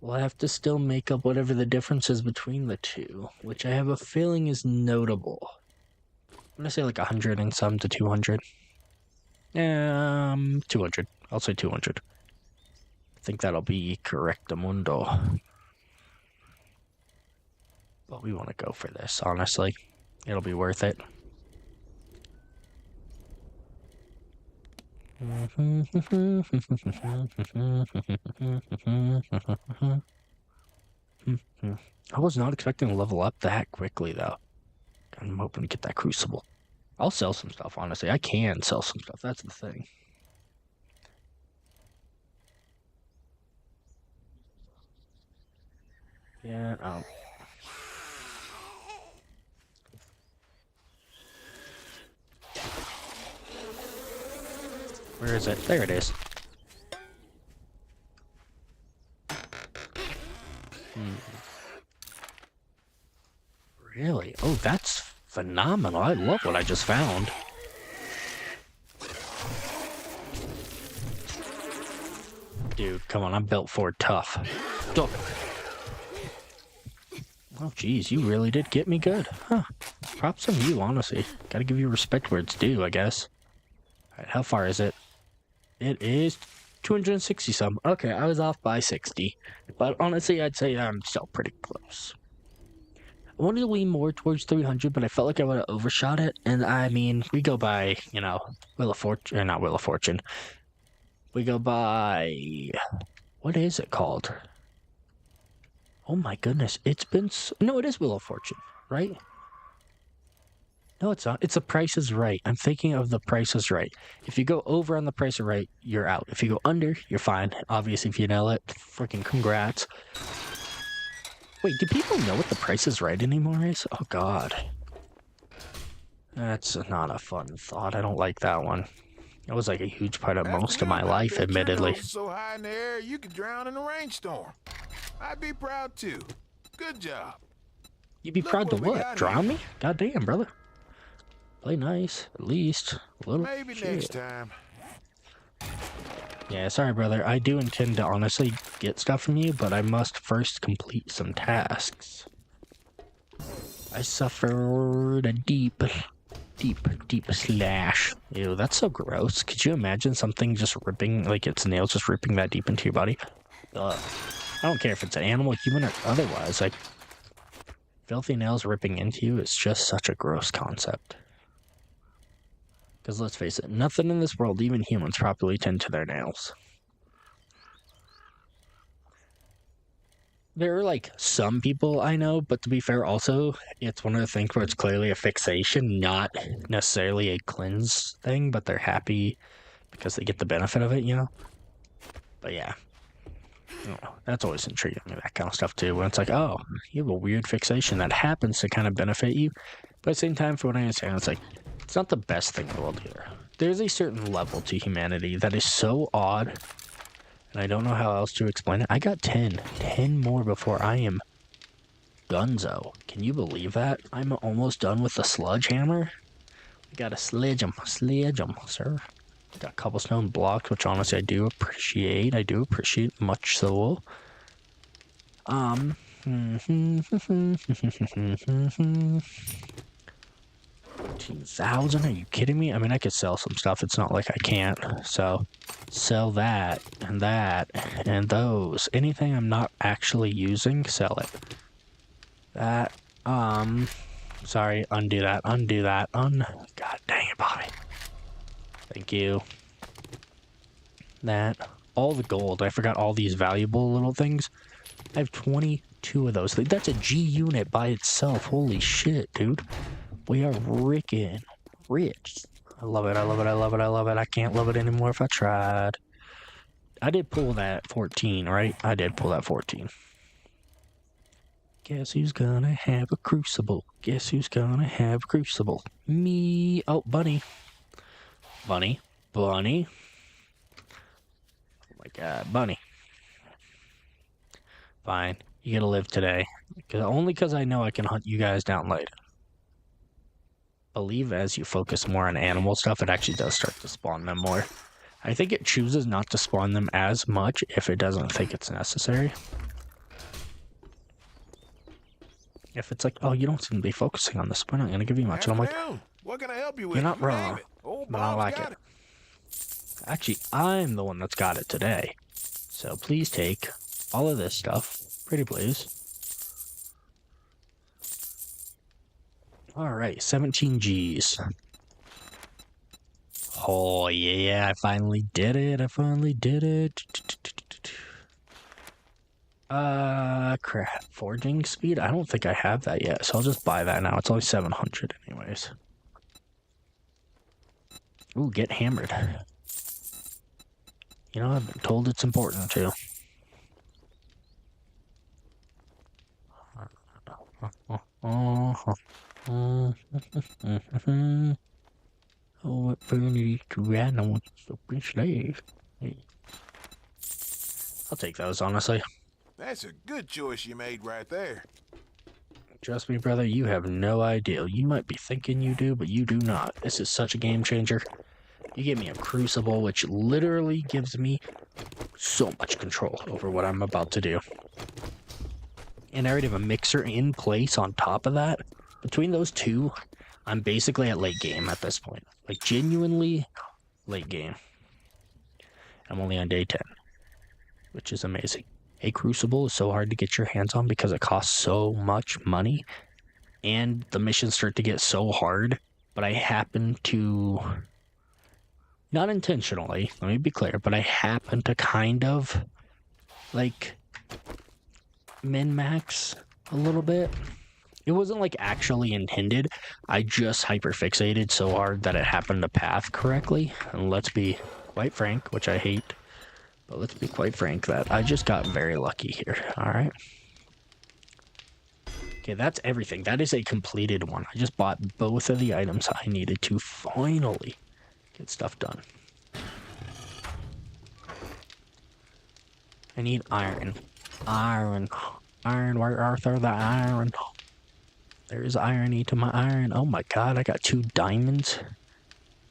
we'll have to still make up whatever the difference is between the two, which I have a feeling is notable. I'm gonna say like 100 and some to 200. 200. I'll say 200. I think that'll be correctamundo. But we want to go for this, honestly. It'll be worth it. I was not expecting to level up that quickly, though. I'm hoping to get that crucible. I'll sell some stuff, honestly. I can sell some stuff. That's the thing. Yeah, where is it? There it is. Really? Oh, that's phenomenal. I love what I just found. Dude, come on. I'm built for tough. Stop it. Oh, geez. You really did get me good. Huh. Props on you, honestly. Gotta give you respect where it's due, I guess. Alright, how far is it? It is 260 some. Okay, I was off by 60. But honestly, I'd say I'm still pretty close. I wanted to lean more towards 300, but I felt like I would have overshot it. And I mean, we go by, you know, Wheel of Fortune, or not Wheel of Fortune. We go by, what is it called? Oh my goodness, it's been, no, it is Wheel of Fortune, right? No, it's not. It's The Price is Right. I'm thinking of The Price is Right. If you go over on The Price is Right, you're out. If you go under, you're fine. Obviously, if you nail it, freaking congrats. Wait, do people know what The Price is Right anymore is? Oh, God. That's not a fun thought. I don't like that one. It was like a huge part of most of my life, admittedly. So high in the air, you could drown in a rainstorm. I'd be proud too. Good job. You'd be proud to what? Drown me? Goddamn, brother. Play nice, at least. A little. Maybe next time. Yeah, sorry, brother. I do intend to honestly get stuff from you, but I must first complete some tasks. I suffered a deep slash. Ew, that's so gross. Could you imagine something just ripping, like its nails just ripping that deep into your body? Ugh. I don't care if it's an animal, human, or otherwise. Like, filthy nails ripping into you is just such a gross concept. Because let's face it, nothing in this world, even humans, properly tend to their nails. There are, like, some people I know, but to be fair, also, it's one of the things where it's clearly a fixation, not necessarily a cleanse thing, but they're happy because they get the benefit of it, you know? But yeah. I don't know. That's always intriguing me, that kind of stuff, too, when it's like, oh, you have a weird fixation that happens to kind of benefit you, but at the same time, for what I understand, it's like, it's not the best thing in the world either. There's a certain level to humanity that is so odd, and I don't know how else to explain it. I got 10 more before I am gunzo. Can you believe that? I'm almost done with the sludge hammer. We gotta sledge them, sir. Got cobblestone blocks, which honestly I do appreciate. I do appreciate much so. 14,000? Are you kidding me? I mean, I could sell some stuff. It's not like I can't. So, sell that and those. Anything I'm not actually using, sell it. That, sorry, undo that. God dang it, Bobby. Thank you. That. All the gold. I forgot all these valuable little things. I have 22 of those. That's a G unit by itself. Holy shit, dude. We are rickin' rich. I love it. I can't love it anymore if I tried. I did pull that 14, right? I did pull that 14. Guess who's gonna have a crucible? Me. Oh, bunny. Bunny. Bunny. Oh my god, Bunny. Fine. You gotta live today. Only because I know I can hunt you guys down later. Believe as you focus more on animal stuff, it actually does start to spawn them more. I think it chooses not to spawn them as much if it doesn't think it's necessary. If it's like, oh, you don't seem to be focusing on this, we're not going to give you much. And I'm like, what can I help you with? you're not wrong, Name it. Old but I Bob's like got it. Actually, I'm the one that's got it today. So please take all of this stuff. Pretty please. All right, 17 G's. Oh, yeah, I finally did it. Crap. Forging speed? I don't think I have that yet, so I'll just buy that now. It's only 700 anyways. Ooh, get hammered. You know, I've been told it's important too. Oh, what burning to animals, open slave. I'll take those, honestly. That's a good choice you made right there. Trust me, brother, you have no idea. You might be thinking you do, but you do not. This is such a game changer. You give me a crucible, which literally gives me so much control over what I'm about to do. And I already have a mixer in place on top of that. Between those two, I'm basically at late game at this point. Like, genuinely late game. I'm only on day 10, which is amazing. A crucible is so hard to get your hands on because it costs so much money. And the missions start to get so hard. But I happen to... Not intentionally, let me be clear, but I happen to kind of, like, min-max a little bit. It wasn't, like, actually intended. I just hyperfixated so hard that it happened to path correctly. And let's be quite frank, which I hate, but let's be quite frank that I just got very lucky here, alright? Okay, that's everything. That is a completed one. I just bought both of the items I needed to finally get stuff done. I need iron. Iron. Iron, where Arthur the iron? There's irony to my iron. Oh my god, I got 2 diamonds.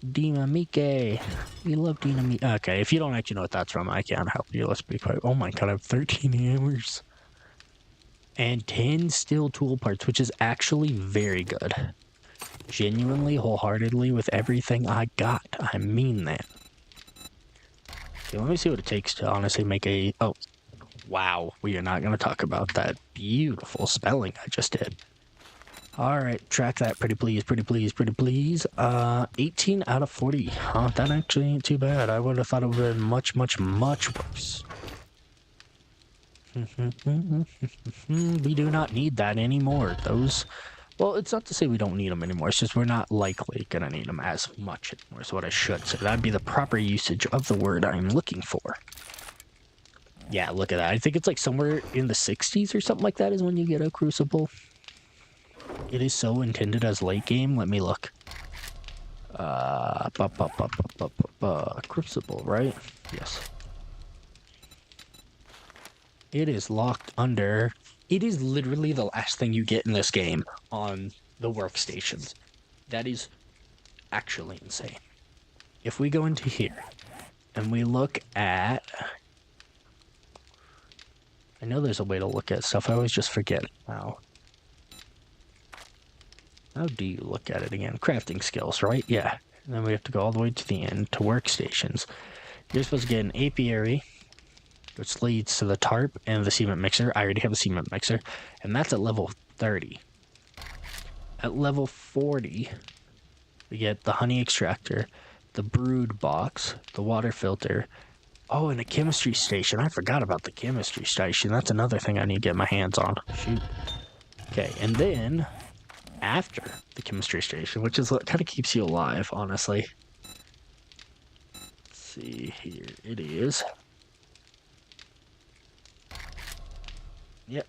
Dynamike. We love dynamite. Okay, if you don't actually know what that's from, I can't help you. Let's be quiet. Oh my god, I have 13 hammers. And 10 steel tool parts, which is actually very good. Genuinely, wholeheartedly, with everything I got. I mean that. Okay, let me see what it takes to honestly make a... Oh, wow. We are not going to talk about that beautiful spelling I just did. Alright, track that pretty please, pretty please, pretty please. 18 out of 40. Huh, that actually ain't too bad. I would have thought it would have been much, much, much worse. We do not need that anymore. Those... Well, it's not to say we don't need them anymore. It's just we're not likely going to need them as much anymore. Is what I should say. That'd be the proper usage of the word I'm looking for. Yeah, look at that. I think it's like somewhere in the 60s or something like that is when you get a crucible. It is so intended as late game. Let me look. Crucible, right? Yes. It is locked under... It is literally the last thing you get in this game on the workstations. That is actually insane. If we go into here and we look at... I know there's a way to look at stuff. I always just forget how. How do you look at it again? Crafting skills, right? Yeah. And then we have to go all the way to the end to workstations. You're supposed to get an apiary, which leads to the tarp and the cement mixer. I already have a cement mixer, and that's at level 30. At level 40, we get the honey extractor, the brood box, the water filter. Oh, and a chemistry station. I forgot about the chemistry station. That's another thing I need to get my hands on. Shoot. Okay, and then after the chemistry station, which is what kind of keeps you alive, honestly. Let's see here. It is. Yep,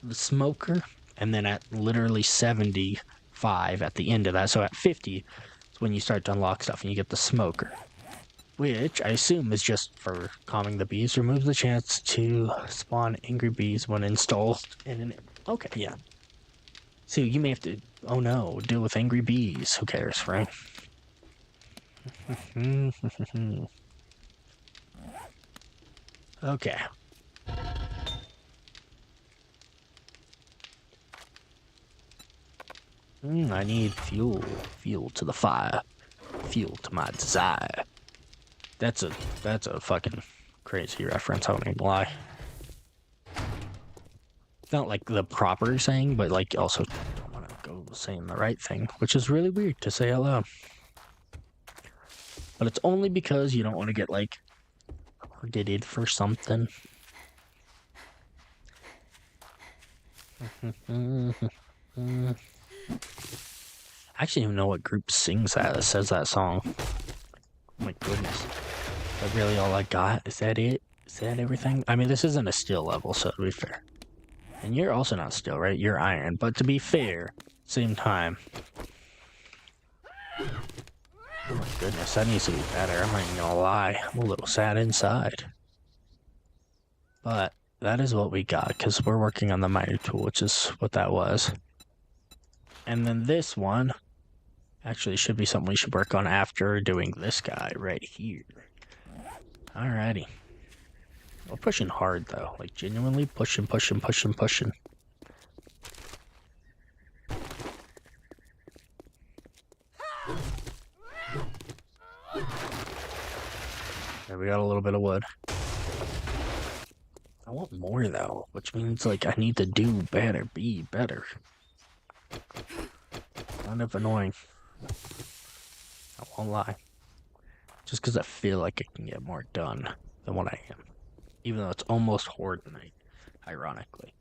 the smoker, and then at literally 75 at the end of that, so at 50 is when you start to unlock stuff and you get the smoker, which I assume is just for calming the bees. Removes the chance to spawn angry bees when installed in an... Okay, yeah. So you may have to, oh no, deal with angry bees. Who cares, right? Okay. I need fuel. Fuel to the fire. Fuel to my desire. That's a fucking crazy reference, I won't even lie. Not like the proper saying, but like also don't want to go saying the right thing, which is really weird to say out loud. But it's only because you don't want to get like targeted for something. I actually don't even know what group sings that says that song. Oh my goodness. Is that really all I got? Is that it? Is that everything? I mean, this isn't a steel level, so to be fair. And you're also not steel, right? You're iron. But to be fair, same time. Oh my goodness, that needs to be better. I'm not even gonna lie. I'm a little sad inside. But that is what we got, because we're working on the miner tool, which is what that was. And then this one actually should be something we should work on after doing this guy right here. Alrighty. We're pushing hard though, like genuinely pushing. There, we got a little bit of wood. I want more though, which means like I need to do better, be better. Kind of annoying. I won't lie. Just because I feel like I can get more done than what I am. Even though it's almost Horde night, ironically.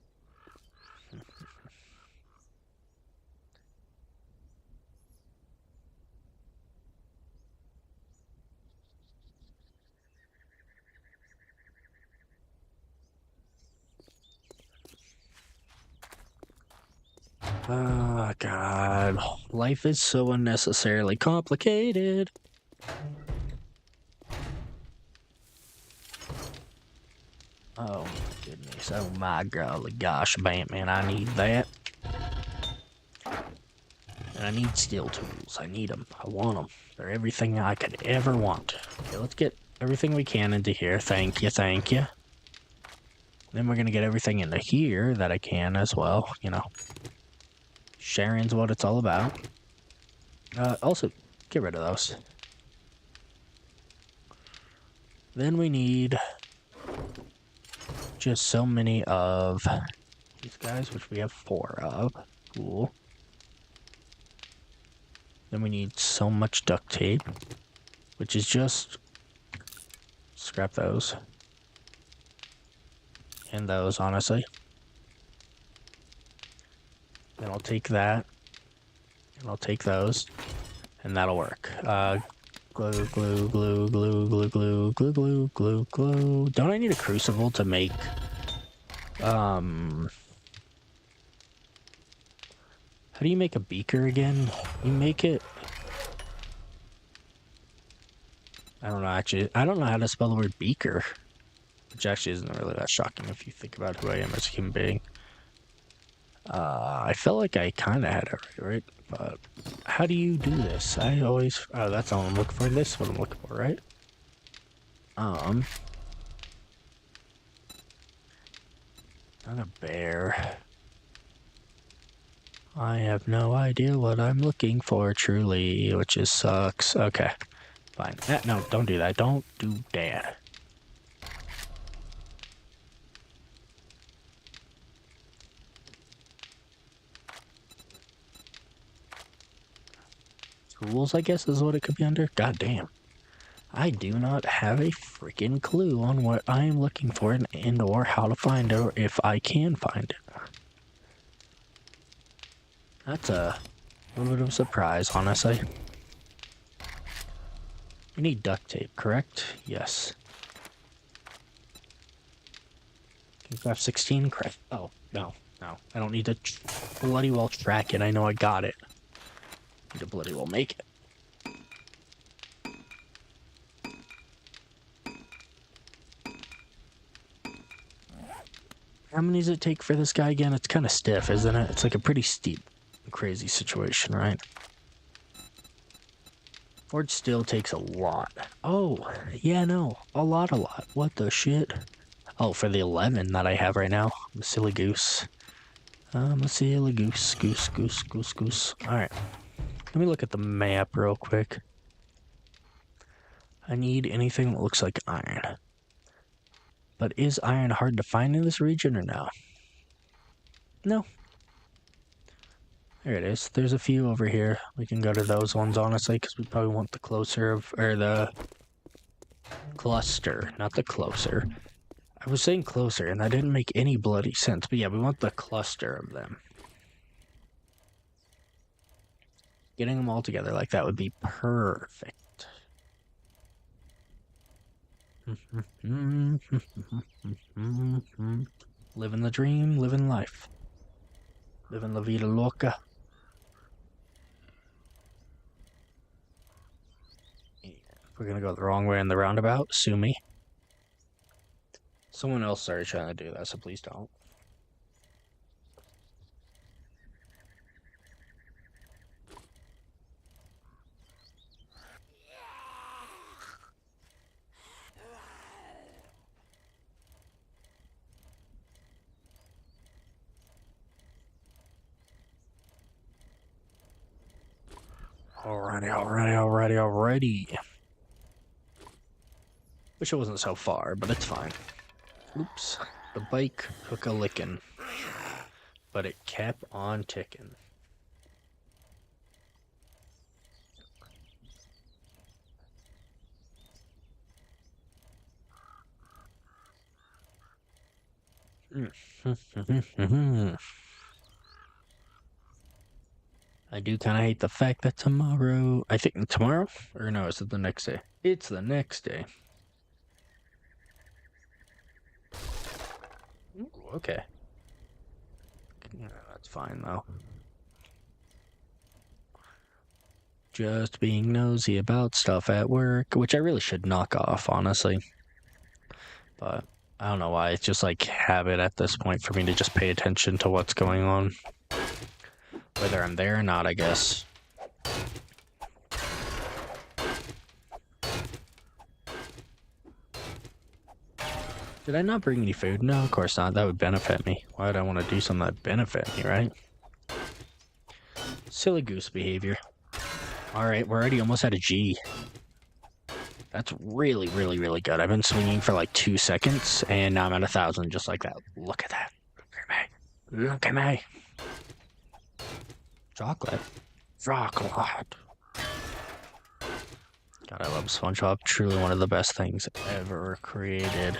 Oh, God. Life is so unnecessarily complicated. Oh, my goodness. Oh, my golly gosh, man, I need that. And I need steel tools. I need them. I want them. They're everything I could ever want. Okay, let's get everything we can into here. Thank you, thank you. Then we're going to get everything into here that I can as well, you know. Sharing's what it's all about. Also, get rid of those. Then we need just so many of these guys, which we have 4 of. Cool. Then we need so much duct tape, which is just scrap those. And those, honestly. Then I'll take that, and I'll take those, and that'll work. Glue, glue, glue, glue, glue, glue, glue, glue, glue, glue. Don't I need a crucible to make, how do you make a beaker again? You make it... I don't know, actually. I don't know how to spell the word beaker. Which actually isn't really that shocking if you think about who I am as a human being. I felt like I kind of had it right? But how do you do this? I always... Oh, that's all I'm looking for. This is what I'm looking for, right? Not a bear. I have no idea what I'm looking for, truly, which is sucks. Okay, fine. No, don't do that. Don't do that. Tools, I guess, is what it could be under. God damn. I do not have a freaking clue on what I am looking for and or how to find it, or if I can find it. That's a little bit of a surprise, honestly. We need duct tape, correct? Yes. Can craft 16? Craft. Oh, no. I don't need to bloody well track it. I know I got it. Need to bloody well make it. How many does it take for this guy again? It's kind of stiff, isn't it? It's like a pretty steep, crazy situation, right? Forge still takes a lot. Oh, yeah, no. A lot. What the shit? Oh, for the 11 that I have right now. I'm a silly goose. I'm a silly goose. Goose. Alright. Let me look at the map real quick. I need anything that looks like iron. But is iron hard to find in this region or no? No. There it is. There's a few over here. We can go to those ones, honestly, because we probably want the closer of, or the cluster, not the closer. I was saying closer, and that didn't make any bloody sense. But yeah, we want the cluster of them. Getting them all together like that would be perfect. Living the dream, living life. Living la vida loca. We're gonna go the wrong way in the roundabout. Sue me. Someone else started trying to do that, so please don't. Alrighty. Wish it wasn't so far, but it's fine. Oops. The bike took a licking. But it kept on ticking. I do kind of hate the fact that tomorrow... I think tomorrow? Or no, is it the next day? It's the next day. Ooh, okay. Yeah, that's fine, though. Just being nosy about stuff at work, which I really should knock off, honestly. But I don't know why. It's just like habit at this point for me to just pay attention to what's going on. Whether I'm there or not, I guess. Did I not bring any food? No, of course not. That would benefit me. Why would I want to do something that benefit me, right? Silly goose behavior. Alright, we're already almost at a G. That's really good. I've been swinging for like 2 seconds, and now I'm at 1,000 just like that. Look at that. Look at me. Chocolate. God, I love SpongeBob. Truly one of the best things ever created.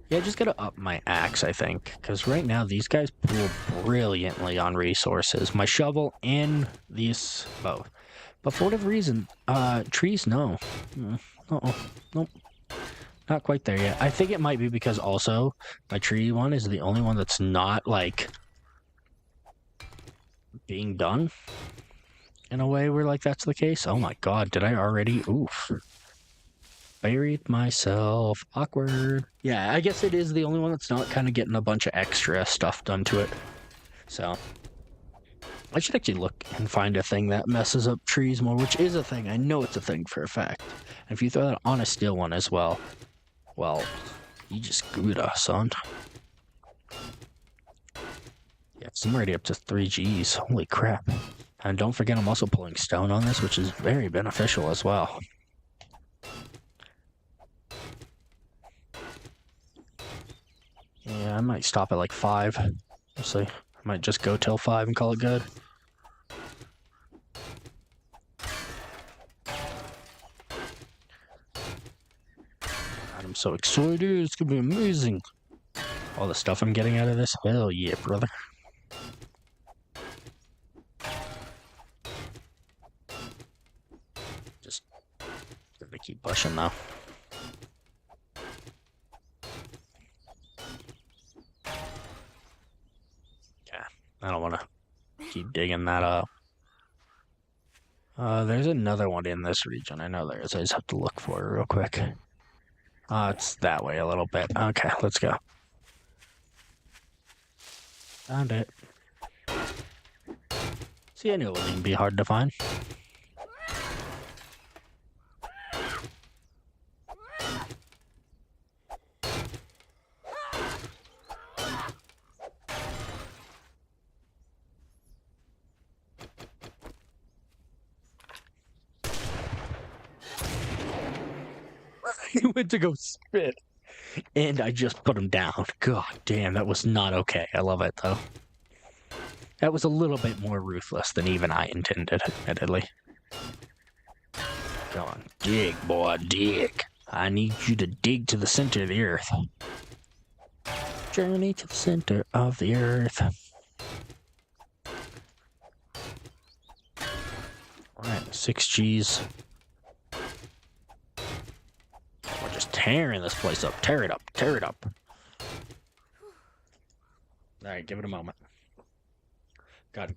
Yeah, I just gotta up my axe, I think. Because right now, these guys pull brilliantly on resources. My shovel and these both. But for whatever reason, trees, no. Nope. Not quite there yet. I think it might be because also, my tree one is the only one that's not, like... being done in a way where like that's the case. Oh my god, did I already? Oof. Buried myself. Awkward. Yeah, I guess it is the only one that's not kind of getting a bunch of extra stuff done to it. So I should actually look and find a thing that messes up trees more, which is a thing. I know it's a thing for a fact. And if you throw that on a steel one as well, you just Gouda, son. Yeah, I'm already up to 3 Gs. Holy crap. And don't forget I'm also pulling stone on this, which is very beneficial as well. Yeah, I might stop at like 5. We'll see. I might just go till 5 and call it good. God, I'm so excited. It's gonna be amazing. All the stuff I'm getting out of this. Hell yeah, brother. Just gonna keep pushing though. Yeah, I don't want to keep digging that up. There's another one in this region. I know there is. I just have to look for it real quick. It's that way a little bit. Okay, let's go. Found it. See, I knew it wouldn't be hard to find. He went to go spit, and I just put him down. God damn, that was not okay. I love it, though. That was a little bit more ruthless than even I intended, admittedly. Come on, dig, boy, dig. I need you to dig to the center of the earth. Journey to the center of the earth. Alright, 6 Gs. We're just tearing this place up. Tear it up. Tear it up. Alright, give it a moment. God.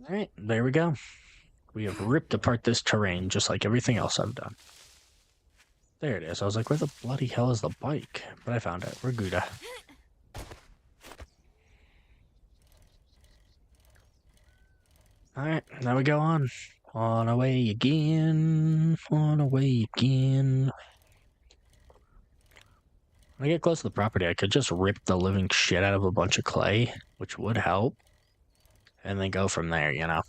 Alright, there we go. We have ripped apart this terrain just like everything else I've done. There it is. I was like, where the bloody hell is the bike? But I found it. We're good. Alright, now we go on. On our way again. On our way again. When I get close to the property, I could just rip the living shit out of a bunch of clay, which would help. And then go from there, you know?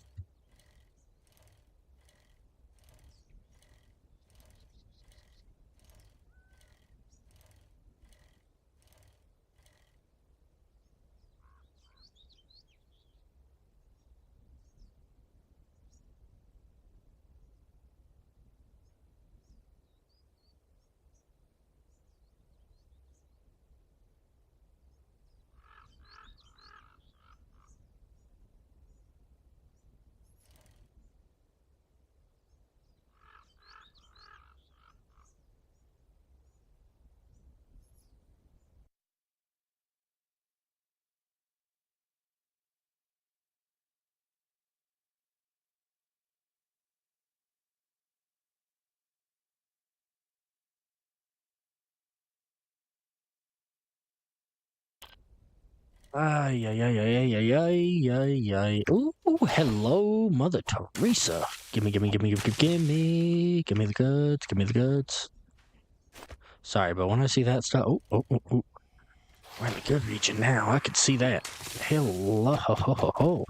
Ay, ay, ay, ay, ay, ay, ay, ay. Ooh, hello, Mother Teresa. Gimme, gimme, gimme, gimme, gimme. Gimme the goods, gimme the goods. Sorry, but when I see that stuff... Oh. We're in the good region now. I can see that. Hello.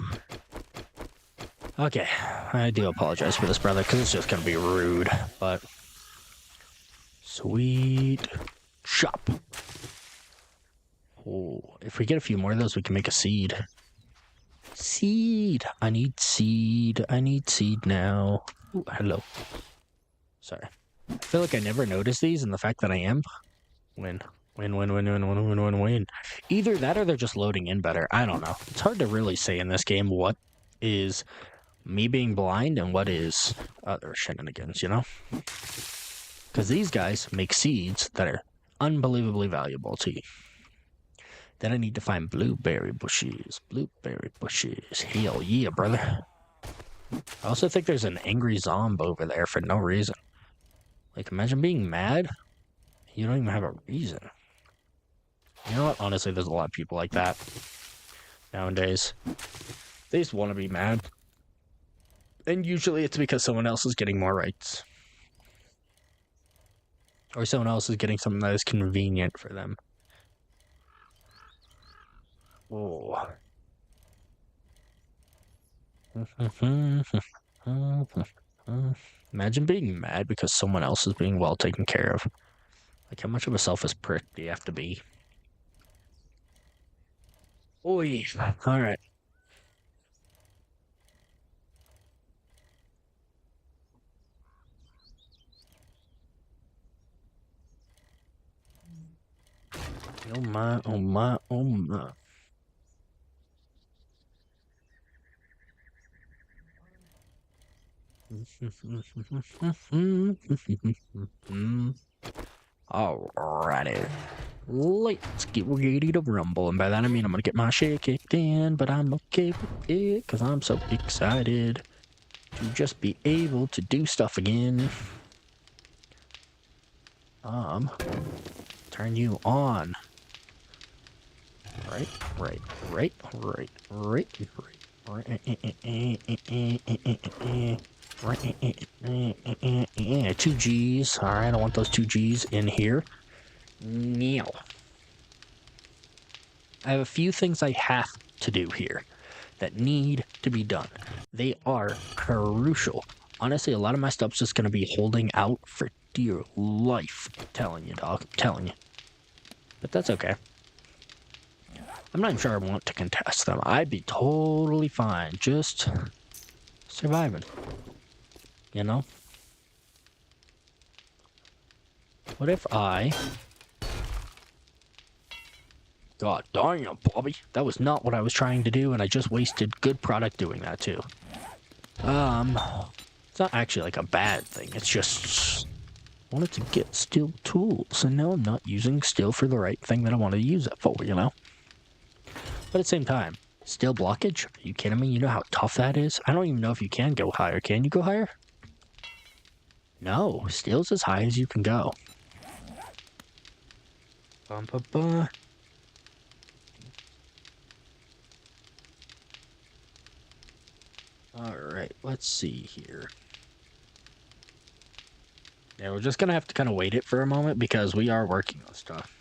Okay, I do apologize for this, brother, because it's just gonna be rude, but... Sweet shop. Oh, if we get a few more of those, we can make a seed. Seed! I need seed. I need seed now. Ooh, hello. Sorry. I feel like I never notice these, and the fact that I am... Win. Either that or they're just loading in better. I don't know. It's hard to really say in this game what is me being blind and what is other shenanigans, you know? Because these guys make seeds that are unbelievably valuable to you. Then I need to find blueberry bushes. Blueberry bushes. Hell yeah, brother. I also think there's an angry zombie over there for no reason. Like, imagine being mad. You don't even have a reason. You know what? Honestly, there's a lot of people like that nowadays. They just want to be mad. And usually it's because someone else is getting more rights. Or someone else is getting something that is convenient for them. Oh. Imagine being mad because someone else is being well taken care of. Like, how much of a selfish prick do you have to be? Oi. Alright. Oh my, oh my, oh my. Alrighty. Let's get ready to rumble. And by that I mean I'm gonna get my shit kicked in, but I'm okay with it because I'm so excited to just be able to do stuff again. Turn you on. Right. 2 G's. Alright, I don't want those 2 G's in here. Now. I have a few things I have to do here that need to be done. They are crucial. Honestly, a lot of my stuff's just going to be holding out for dear life. I'm telling you, dog. I'm telling you. But that's okay. I'm not even sure I want to contest them. I'd be totally fine just surviving. You know? What if I... God damn, Bobby. That was not what I was trying to do, and I just wasted good product doing that, too. It's not actually like a bad thing. It's just... I wanted to get steel tools, and now I'm not using steel for the right thing that I want to use it for, you know? But at the same time, steel blockage? Are you kidding me? You know how tough that is? I don't even know if you can go higher. Can you go higher? No, steel's as high as you can go. Alright, let's see here. Yeah, we're just gonna have to kind of wait it for a moment because we are working on stuff.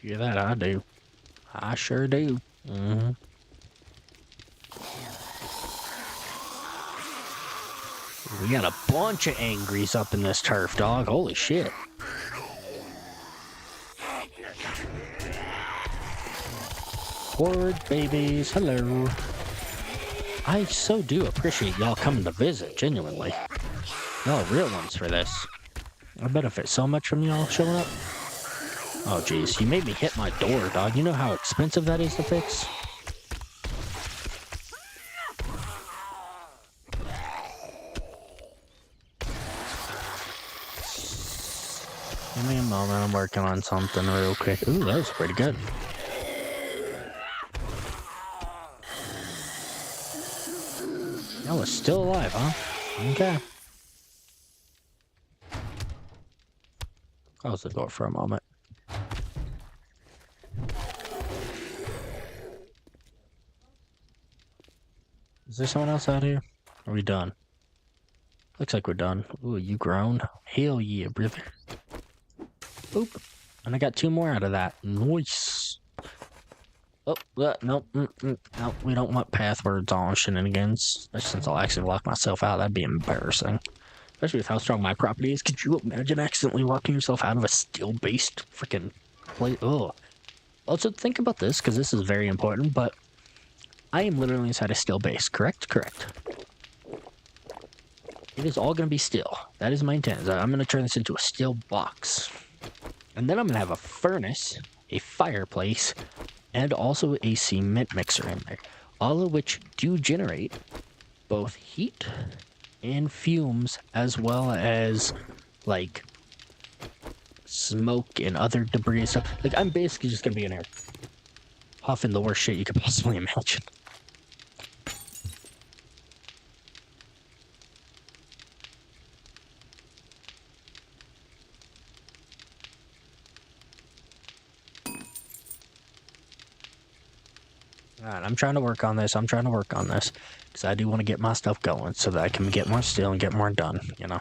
Yeah, that I do. I sure do. We got a bunch of angries up in this turf, dog. Holy shit. Horde babies, hello. I so do appreciate y'all coming to visit, genuinely. Y'all are real ones for this. I benefit so much from y'all showing up. Oh, jeez, you made me hit my door, dog. You know how expensive that is to fix? Give me a moment, I'm working on something real quick. Ooh, that was pretty good. That was still alive, huh? Okay. Close the door for a moment. Is there someone else out here? Are we done? Looks like we're done. Ooh, you grown? Hell yeah, brother. Boop. And I got 2 more out of that. Nice. Oh, no, no, we don't want passwords on shenanigans. Since I'll actually lock myself out, that'd be embarrassing. Especially with how strong my property is. Could you imagine accidentally locking yourself out of a steel-based freaking place? Ugh. Also, think about this, because this is very important, but I am literally inside a steel base, correct? Correct. It is all going to be steel. That is my intent. I'm going to turn this into a steel box. And then I'm going to have a furnace, a fireplace, and also a cement mixer in there. All of which do generate both heat and fumes, as well as, like, smoke and other debris and stuff. Like, I'm basically just going to be in there huffing the worst shit you could possibly imagine. Alright, I'm trying to work on this. Because I do want to get my stuff going so that I can get more steel and get more done, you know.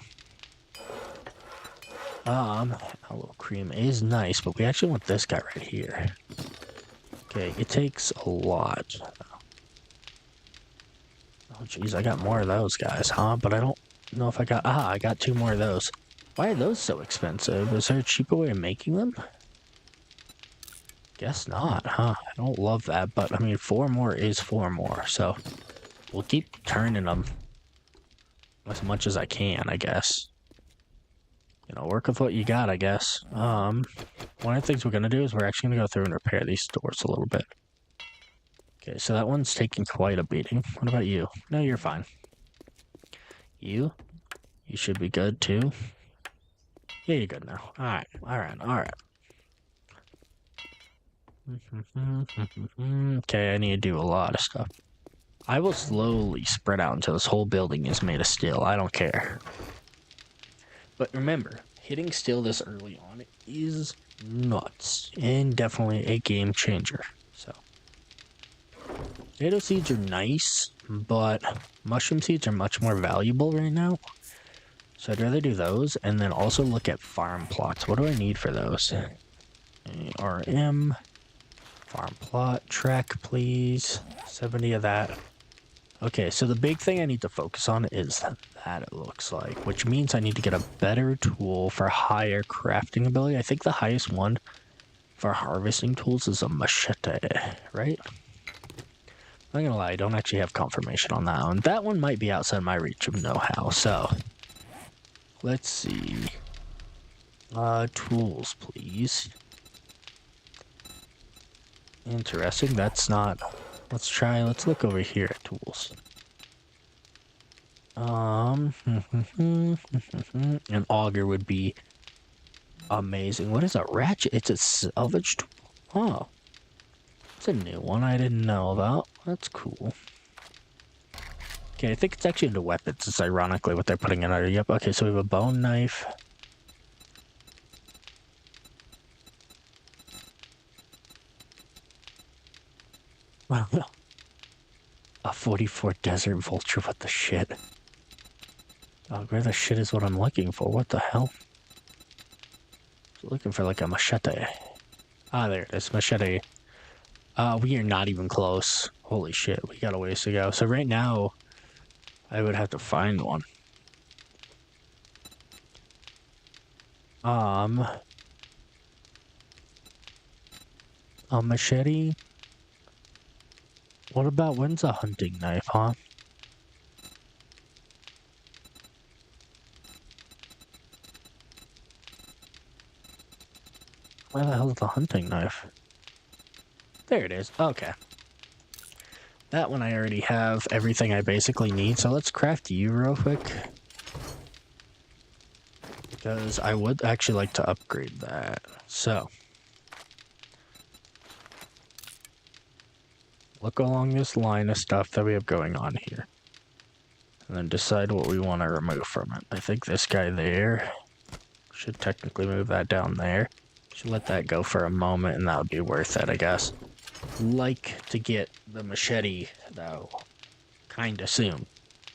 A little cream is nice, but we actually want this guy right here. Okay, it takes a lot. Oh, jeez, I got more of those guys, huh? But I don't know if I got... I got 2 more of those. Why are those so expensive? Is there a cheaper way of making them? Guess not, huh? I don't love that, but, I mean, 4 more is 4 more, so... We'll keep turning them as much as I can, I guess. You know, work with what you got, I guess. One of the things we're going to do is we're actually going to go through and repair these stores a little bit. Okay, so that one's taking quite a beating. What about you? No, you're fine. You should be good, too. Yeah, you're good now. Alright. Okay, I need to do a lot of stuff. I will slowly spread out until this whole building is made of steel. I don't care. But remember, hitting steel this early on is nuts. And definitely a game changer. So, potato seeds are nice, but mushroom seeds are much more valuable right now. So I'd rather do those, and then also look at farm plots. What do I need for those? RM, farm plot, track, please. 70 of that. Okay, so the big thing I need to focus on is that, it looks like, which means I need to get a better tool for higher crafting ability. I think the highest one for harvesting tools is a machete, right? I'm not gonna lie, I don't actually have confirmation on that one. That one might be outside my reach of know-how, so... Let's see. Tools, please. Interesting, that's not... Let's look over here at tools. An auger would be amazing. What is a ratchet? It's a salvage tool. Oh. It's a new one I didn't know about. That's cool. Okay, I think it's actually into weapons. It's ironically what they're putting in our... Yep, okay, so we have a bone knife. Wow. A 44 Desert Vulture, what the shit? Oh, where the shit is what I'm looking for? What the hell? Looking for like a machete. Ah, there it is, machete. We are not even close. Holy shit, we got a ways to go. So right now, I would have to find one. A machete? What about, when's a hunting knife, huh? Where the hell is the hunting knife? There it is. Okay. That one I already have everything I basically need, so let's craft you real quick. Because I would actually like to upgrade that. So. Look along this line of stuff that we have going on here. And then decide what we want to remove from it. I think this guy there should technically move that down there. Should let that go for a moment and that would be worth it, I guess. Like to get the machete, though, kinda soon.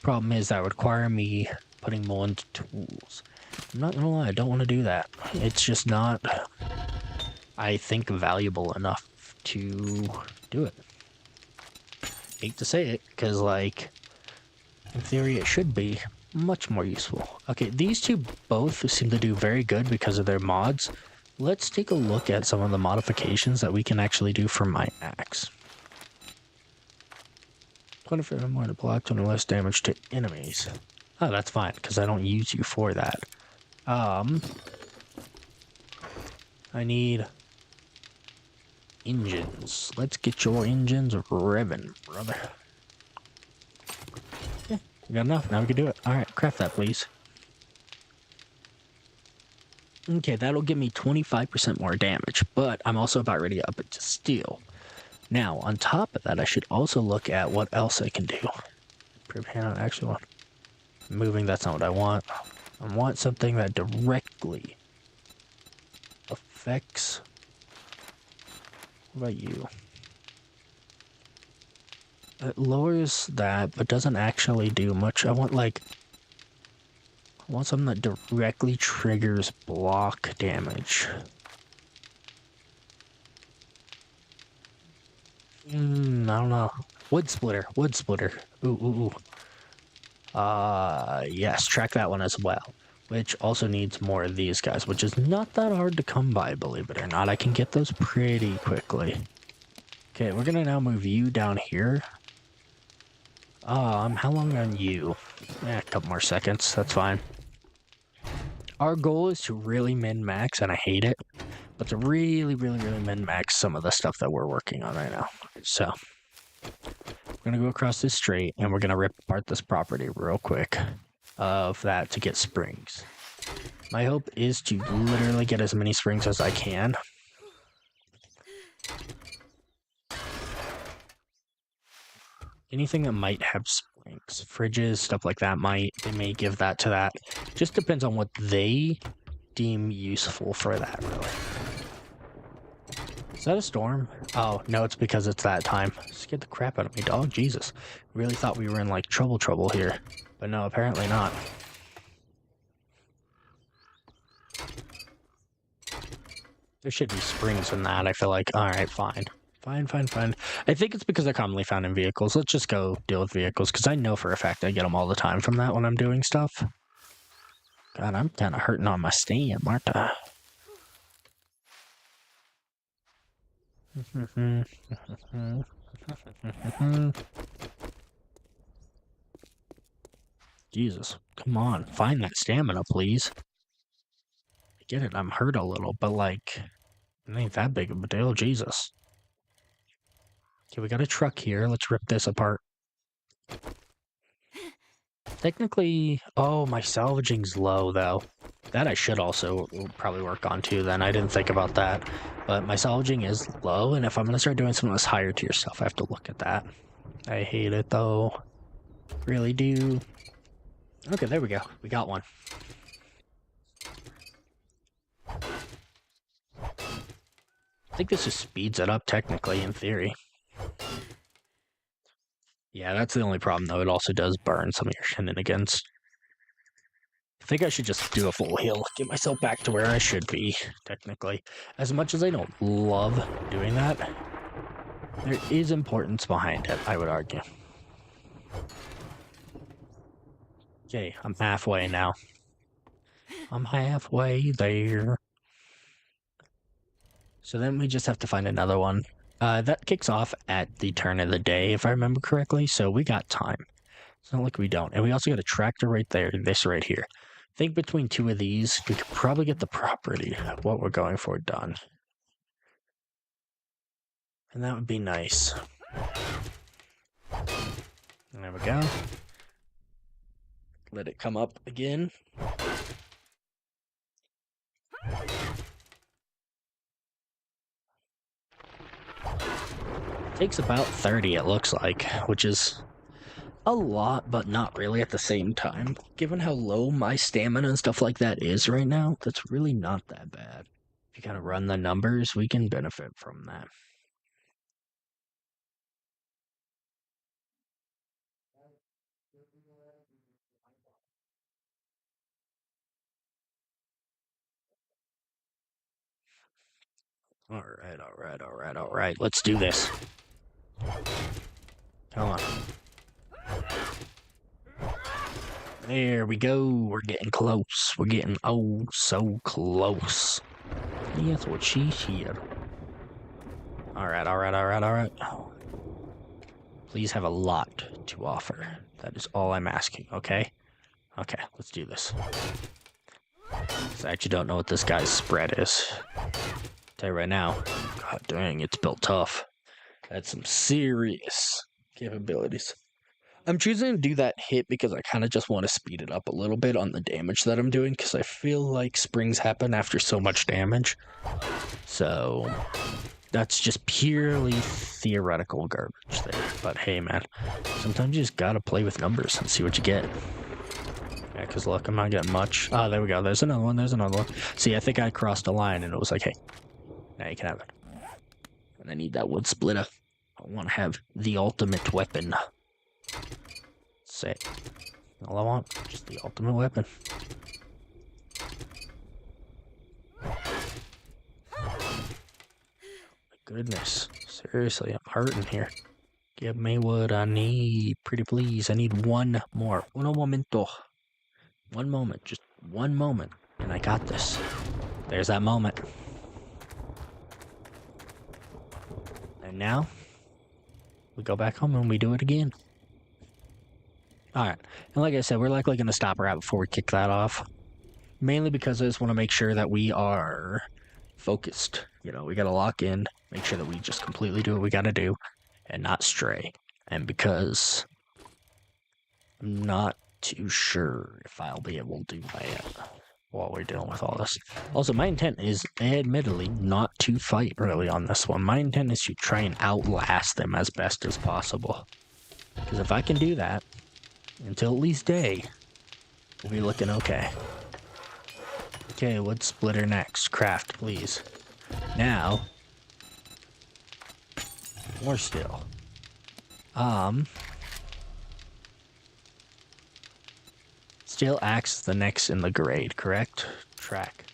Problem is that would require me putting more into tools. I'm not gonna lie, I don't want to do that. It's just not, I think, valuable enough to do it. Hate to say it, because, like, in theory it should be much more useful. Okay, these two both seem to do very good because of their mods. Let's take a look at some of the modifications that we can actually do for my axe. 20% more to block, 20 less damage to enemies. Oh, that's fine, because I don't use you for that. I need engines. Let's get your engines revving, brother. Yeah, we got enough. Now we can do it. Alright, craft that, please. Okay, that'll give me 25% more damage, but I'm also about ready to up it to steel. Now, on top of that, I should also look at what else I can do. Prepare, actually want... Moving, that's not what I want. I want something that directly affects... What about you? It lowers that, but doesn't actually do much. I want something that directly triggers block damage. I don't know. Wood splitter. Ooh. Yes, track that one as well. Which also needs more of these guys, which is not that hard to come by, believe it or not. I can get those pretty quickly. Okay, we're gonna now move you down here. How long on you? A couple more seconds, that's fine. Our goal is to really min-max, and I hate it, but to really min-max some of the stuff that we're working on right now. So, we're gonna go across this straight, and we're gonna rip apart this property real quick of that to get springs. My hope is to literally get as many springs as I can. Anything that might have springs, fridges, stuff like that they may give that to that. Just depends on what they deem useful for that, really. Is that a storm? Oh, no, it's because it's that time. Scared the crap out of me, dog. Jesus. Really thought we were in, like, trouble here. But no, apparently not. There should be springs in that, I feel like. Alright, fine. Fine. I think it's because they're commonly found in vehicles. Let's just go deal with vehicles, because I know for a fact I get them all the time from that when I'm doing stuff. God, I'm kind of hurting on my stamina, aren't I? Jesus, come on, find that stamina, please. I get it, I'm hurt a little, but like, it ain't that big of a deal, Jesus. Okay, we got a truck here, let's rip this apart. Technically, oh, my salvaging's low, though. That I should also probably work on, too, then. I didn't think about that. But my salvaging is low, and if I'm going to start doing some of this higher tier stuff, I have to look at that. I hate it, though. Really do. Okay, there we go. We got one. I think this just speeds it up, technically, in theory. Yeah, that's the only problem, though. It also does burn some of your shenanigans. I think I should just do a full heal, get myself back to where I should be, technically. As much as I don't love doing that, there is importance behind it, I would argue. Okay, I'm halfway now. I'm halfway there. So then we just have to find another one. That kicks off at the turn of the day, if I remember correctly, so we got time. It's not like we don't. And we also got a tractor right there, this right here. I think between two of these, we could probably get the property, what we're going for, done. And that would be nice. There we go. Let it come up again. Takes about 30, it looks like, which is a lot, but not really at the same time. Given how low my stamina and stuff like that is right now, that's really not that bad. If you kind of run the numbers, we can benefit from that. Alright. Let's do this. Come on. There we go. We're getting close. We're getting oh so close. Yes, what she said. Alright. Please have a lot to offer. That is all I'm asking, okay? Okay, let's do this. I actually don't know what this guy's spread is. Tell you right now, god dang, it's built tough. That's some serious capabilities. I'm choosing to do that hit because I kind of just want to speed it up a little bit on the damage that I'm doing, because I feel like springs happen after so much damage. So, that's just purely theoretical garbage there. But hey, man, sometimes you just gotta play with numbers and see what you get. Yeah, because look, I'm not getting much. Oh, there we go. There's another one. See, I think I crossed a line and it was like, hey, now you can have it. And I need that wood splitter. want to have the ultimate weapon. Say, all I want, just the ultimate weapon. Goodness, seriously, I'm hurting here. Give me what I need, pretty please. I need one more. Uno momento. One moment, just one moment, and I got this. There's that moment. And now, we go back home and we do it again. Alright, and like I said, we're likely going to stop right before we kick that off. Mainly because I just want to make sure that we are focused. You know, we got to lock in, make sure that we just completely do what we got to do, and not stray. And because I'm not too sure if I'll be able to do that while we're dealing with all this. Also, my intent is, admittedly, not to fight really on this one. My intent is to try and outlast them as best as possible. Because if I can do that, until at least day, we'll be looking okay. Okay, wood splitter next. Craft, please. Now, more still. Steel axe the next in the grade, correct? Track.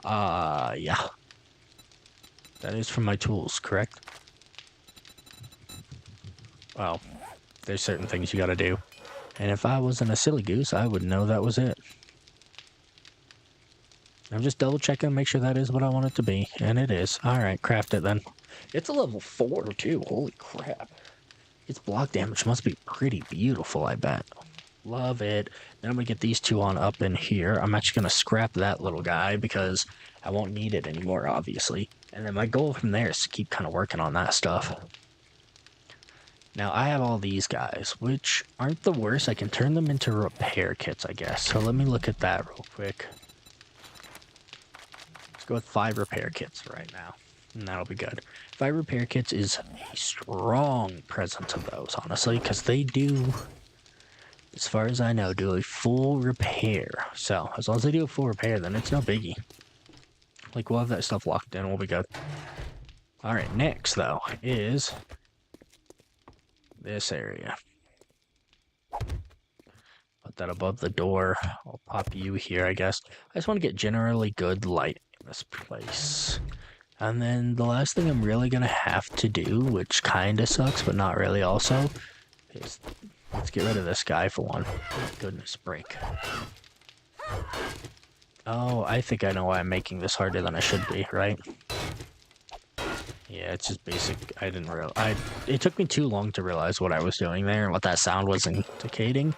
Yeah. That is from my tools, correct? Well, there's certain things you gotta do. And if I wasn't a silly goose, I would know that was it. I'm just double checking to make sure that is what I want it to be. And it is. Alright, craft it then. It's a level 4 too, holy crap. Its block damage must be pretty beautiful, I bet. Love it. Then I'm going to get these two on up in here. I'm actually going to scrap that little guy because I won't need it anymore, obviously. And then my goal from there is to keep kind of working on that stuff. Now, I have all these guys, which aren't the worst. I can turn them into repair kits, I guess. So let me look at that real quick. Let's go with 5 repair kits right now. And that'll be good. 5 repair kits is a strong presence of those, honestly, because they do, as far as I know, do a full repair. So, as long as they do a full repair, then it's no biggie. Like, we'll have that stuff locked in, we'll be good. Alright, next, though, is this area. Put that above the door. I'll pop you here, I guess. I just want to get generally good light in this place. And then the last thing I'm really going to have to do, which kind of sucks, but not really also, is let's get rid of this guy for one. Goodness, break. Oh, I think I know why I'm making this harder than I should be, right? Yeah, it's just basic. I didn't realize. It took me too long to realize what I was doing there and what that sound was indicating.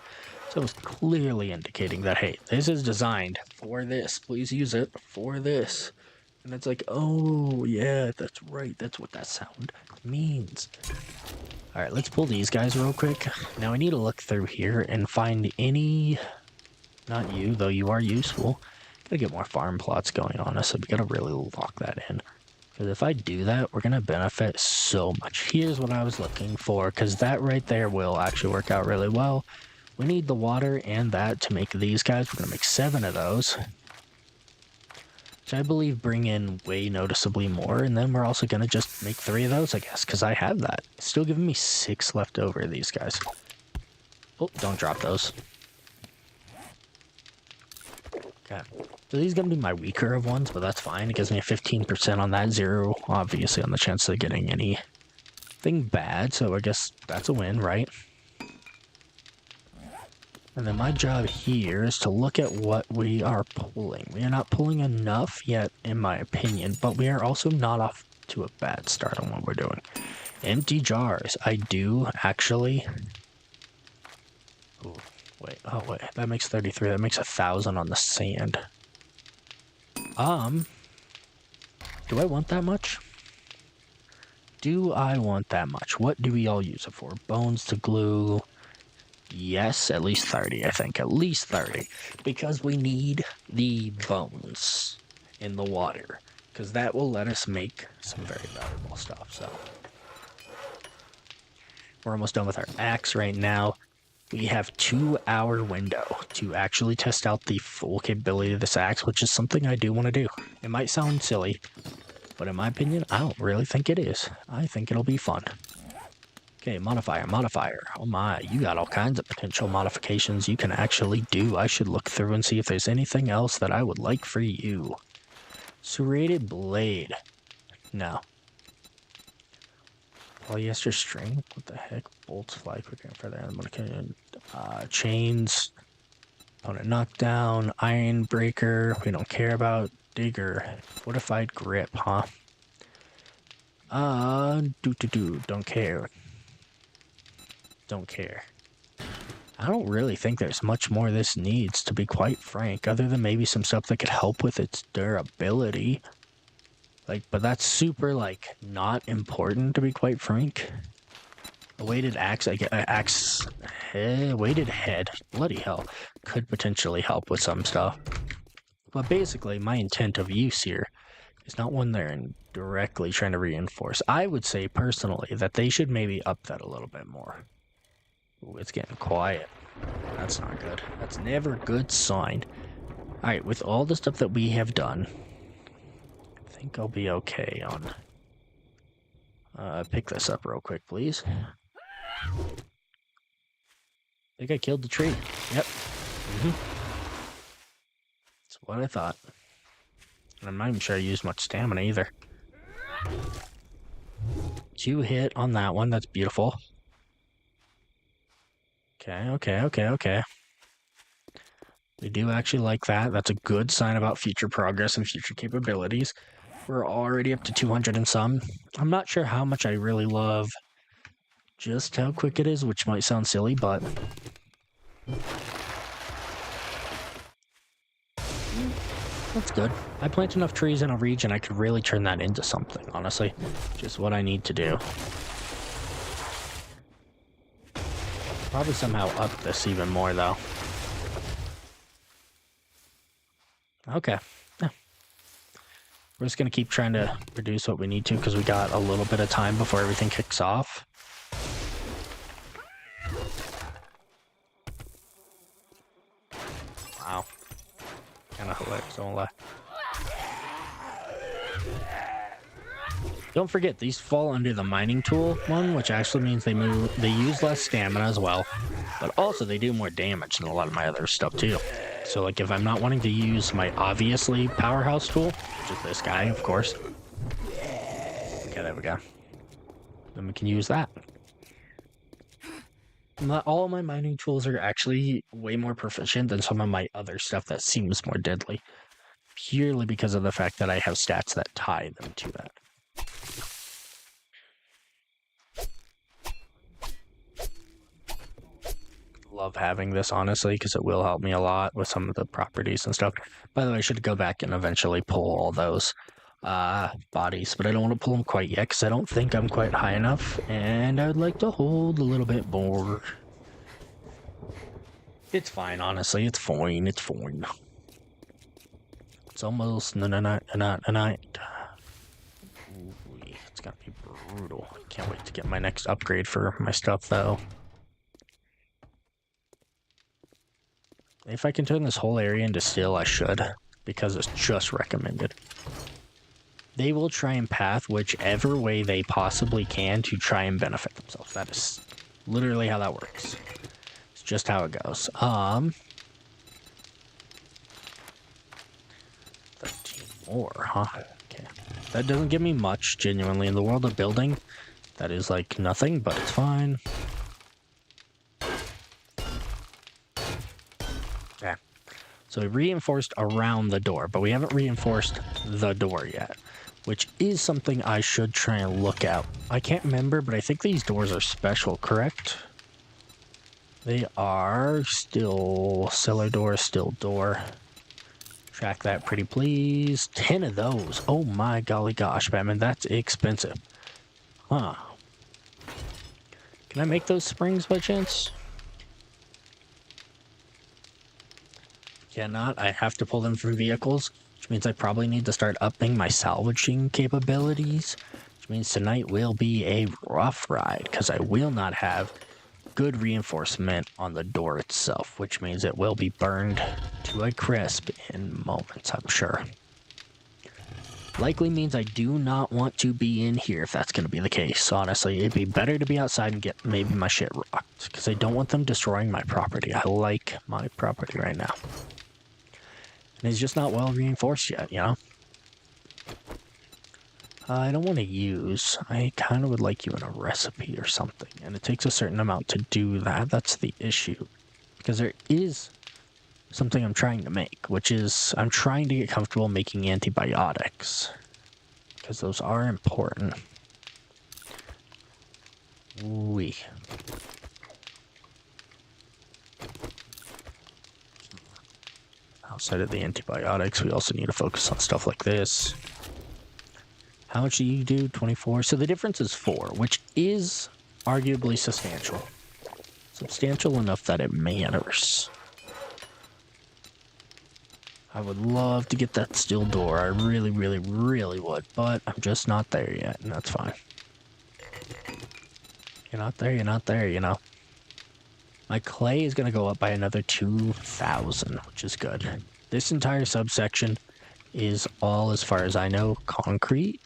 So it was clearly indicating that, hey, this is designed for this. Please use it for this. And it's like, oh, yeah, that's right. That's what that sound means. All right, let's pull these guys real quick. Now, I need to look through here and find any... Not you, though you are useful. Gotta get more farm plots going on us, so we gotta really lock that in. Because if I do that, we're gonna benefit so much. Here's what I was looking for, because that right there will actually work out really well. We need the water and that to make these guys. We're gonna make 7 of those. Which I believe bring in way noticeably more, and then we're also gonna just make 3 of those, I guess, because I have that. It's still giving me 6 left over of these guys. Oh, don't drop those. Okay. So these are gonna be my weaker of ones, but that's fine. It gives me a 15% on that, 0, obviously, on the chance of getting anything bad, so I guess that's a win, right? And then my job here is to look at what we are pulling. We are not pulling enough yet, in my opinion, but we are also not off to a bad start on what we're doing. Empty jars. I do actually... Ooh, wait, oh wait, that makes 33. That makes 1,000 on the sand. Do I want that much? Do I want that much? What do we all use it for? Bones to glue... Yes, at least 30, I think. At least 30. Because we need the bones in the water. Because that will let us make some very valuable stuff, so. We're almost done with our axe right now. We have 2-hour window to actually test out the full capability of this axe, which is something I do want to do. It might sound silly, but in my opinion, I don't really think it is. I think it'll be fun. Okay, modifier. Oh my, you got all kinds of potential modifications you can actually do. I should look through and see if there's anything else that I would like for you. Serrated blade. No. Polyester string? What the heck? Bolts fly quicker and further. Chains. Opponent knockdown. Iron breaker. We don't care about. Digger. Fortified grip, huh? Don't care. Don't care. I don't really think there's much more this needs, to be quite frank, other than maybe some stuff that could help with its durability. Like, but that's super, like, not important, to be quite frank. A weighted axe, weighted head, bloody hell, could potentially help with some stuff. But basically, my intent of use here is not one they're directly trying to reinforce. I would say, personally, that they should maybe up that a little bit more. Ooh, it's getting quiet. That's not good. That's never a good sign. Alright, with all the stuff that we have done, I think I'll be okay on... pick this up real quick, please. I think I killed the tree. Yep. That's what I thought. And I'm not even sure I used much stamina either. 2 hit on that one. That's beautiful. Okay. We do actually like that. That's a good sign about future progress and future capabilities. We're already up to 200 and some. I'm not sure how much I really love just how quick it is, which might sound silly, but... that's good. I plant enough trees in a region, I could really turn that into something, honestly. Just what I need to do. Probably somehow up this even more, though. Okay. Yeah. We're just going to keep trying to reduce what we need to, because we got a little bit of time before everything kicks off. Wow. Kind of hilarious, don't lie. Don't forget, these fall under the mining tool one, which actually means they use less stamina as well, but also they do more damage than a lot of my other stuff too. So like if I'm not wanting to use my obviously powerhouse tool, which is this guy, of course. Okay, there we go. Then we can use that. All my mining tools are actually way more proficient than some of my other stuff that seems more deadly. Purely because of the fact that I have stats that tie them to that. Love having this, honestly, because it will help me a lot with some of the properties and stuff. By the way, I should go back and eventually pull all those bodies, but I don't want to pull them quite yet because I don't think I'm quite high enough, and I would like to hold a little bit more. It's fine, honestly. It's fine. It's fine. It's almost night. Ooh, it's gonna be brutal. Can't wait to get my next upgrade for my stuff, though. If I can turn this whole area into still, I should, because it's just recommended. They will try and path whichever way they possibly can to try and benefit themselves. That is literally how that works. It's just how it goes. 13 more, huh? Okay. That doesn't give me much, genuinely. In the world of building, that is like nothing, but it's fine. Okay. So we reinforced around the door, but we haven't reinforced the door yet, which is something I should try and look at. I can't remember, but I think these doors are special, correct? They are still cellar door, still door. Track that pretty please. 10 of those. Oh my golly gosh, Batman, that's expensive. Huh. Can I make those springs by chance? Cannot. I have to pull them from vehicles, which means I probably need to start upping my salvaging capabilities, which means tonight will be a rough ride because I will not have good reinforcement on the door itself, which means it will be burned to a crisp in moments, I'm sure. Likely means I do not want to be in here if that's going to be the case. Honestly, it'd be better to be outside and get maybe my shit rocked. Because I don't want them destroying my property. I like my property right now. And it's just not well reinforced yet, you know? I don't want to use. I kind of would like you in a recipe or something. And it takes a certain amount to do that. That's the issue. Because there is something I'm trying to make, which is I'm trying to get comfortable making antibiotics. Because those are important. Wee. Outside of the antibiotics, we also need to focus on stuff like this. How much do you do? 24. So the difference is 4, which is arguably substantial. Substantial enough that it matters. I would love to get that steel door. I really, really, really would. But I'm just not there yet, and that's fine. You're not there, you're not there, you know. My clay is going to go up by another 2,000, which is good. This entire subsection is all, as far as I know, concrete,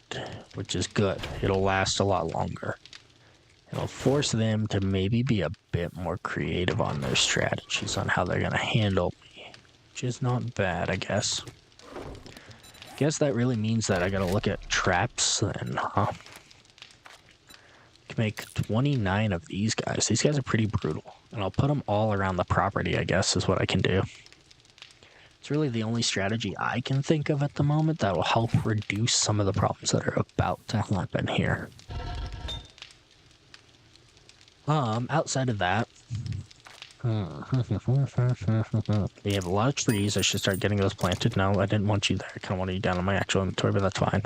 which is good. It'll last a lot longer. It'll force them to maybe be a bit more creative on their strategies on how they're going to handle me, which is not bad, I guess. Guess that really means that I got to look at traps then, huh? Can make 29 of these guys. These guys are pretty brutal. And I'll put them all around the property, I guess, is what I can do. It's really the only strategy I can think of at the moment that will help reduce some of the problems that are about to happen here. Outside of that, we have a lot of trees. I should start getting those planted. No, I didn't want you there. I kind of wanted you down on my actual inventory, but that's fine.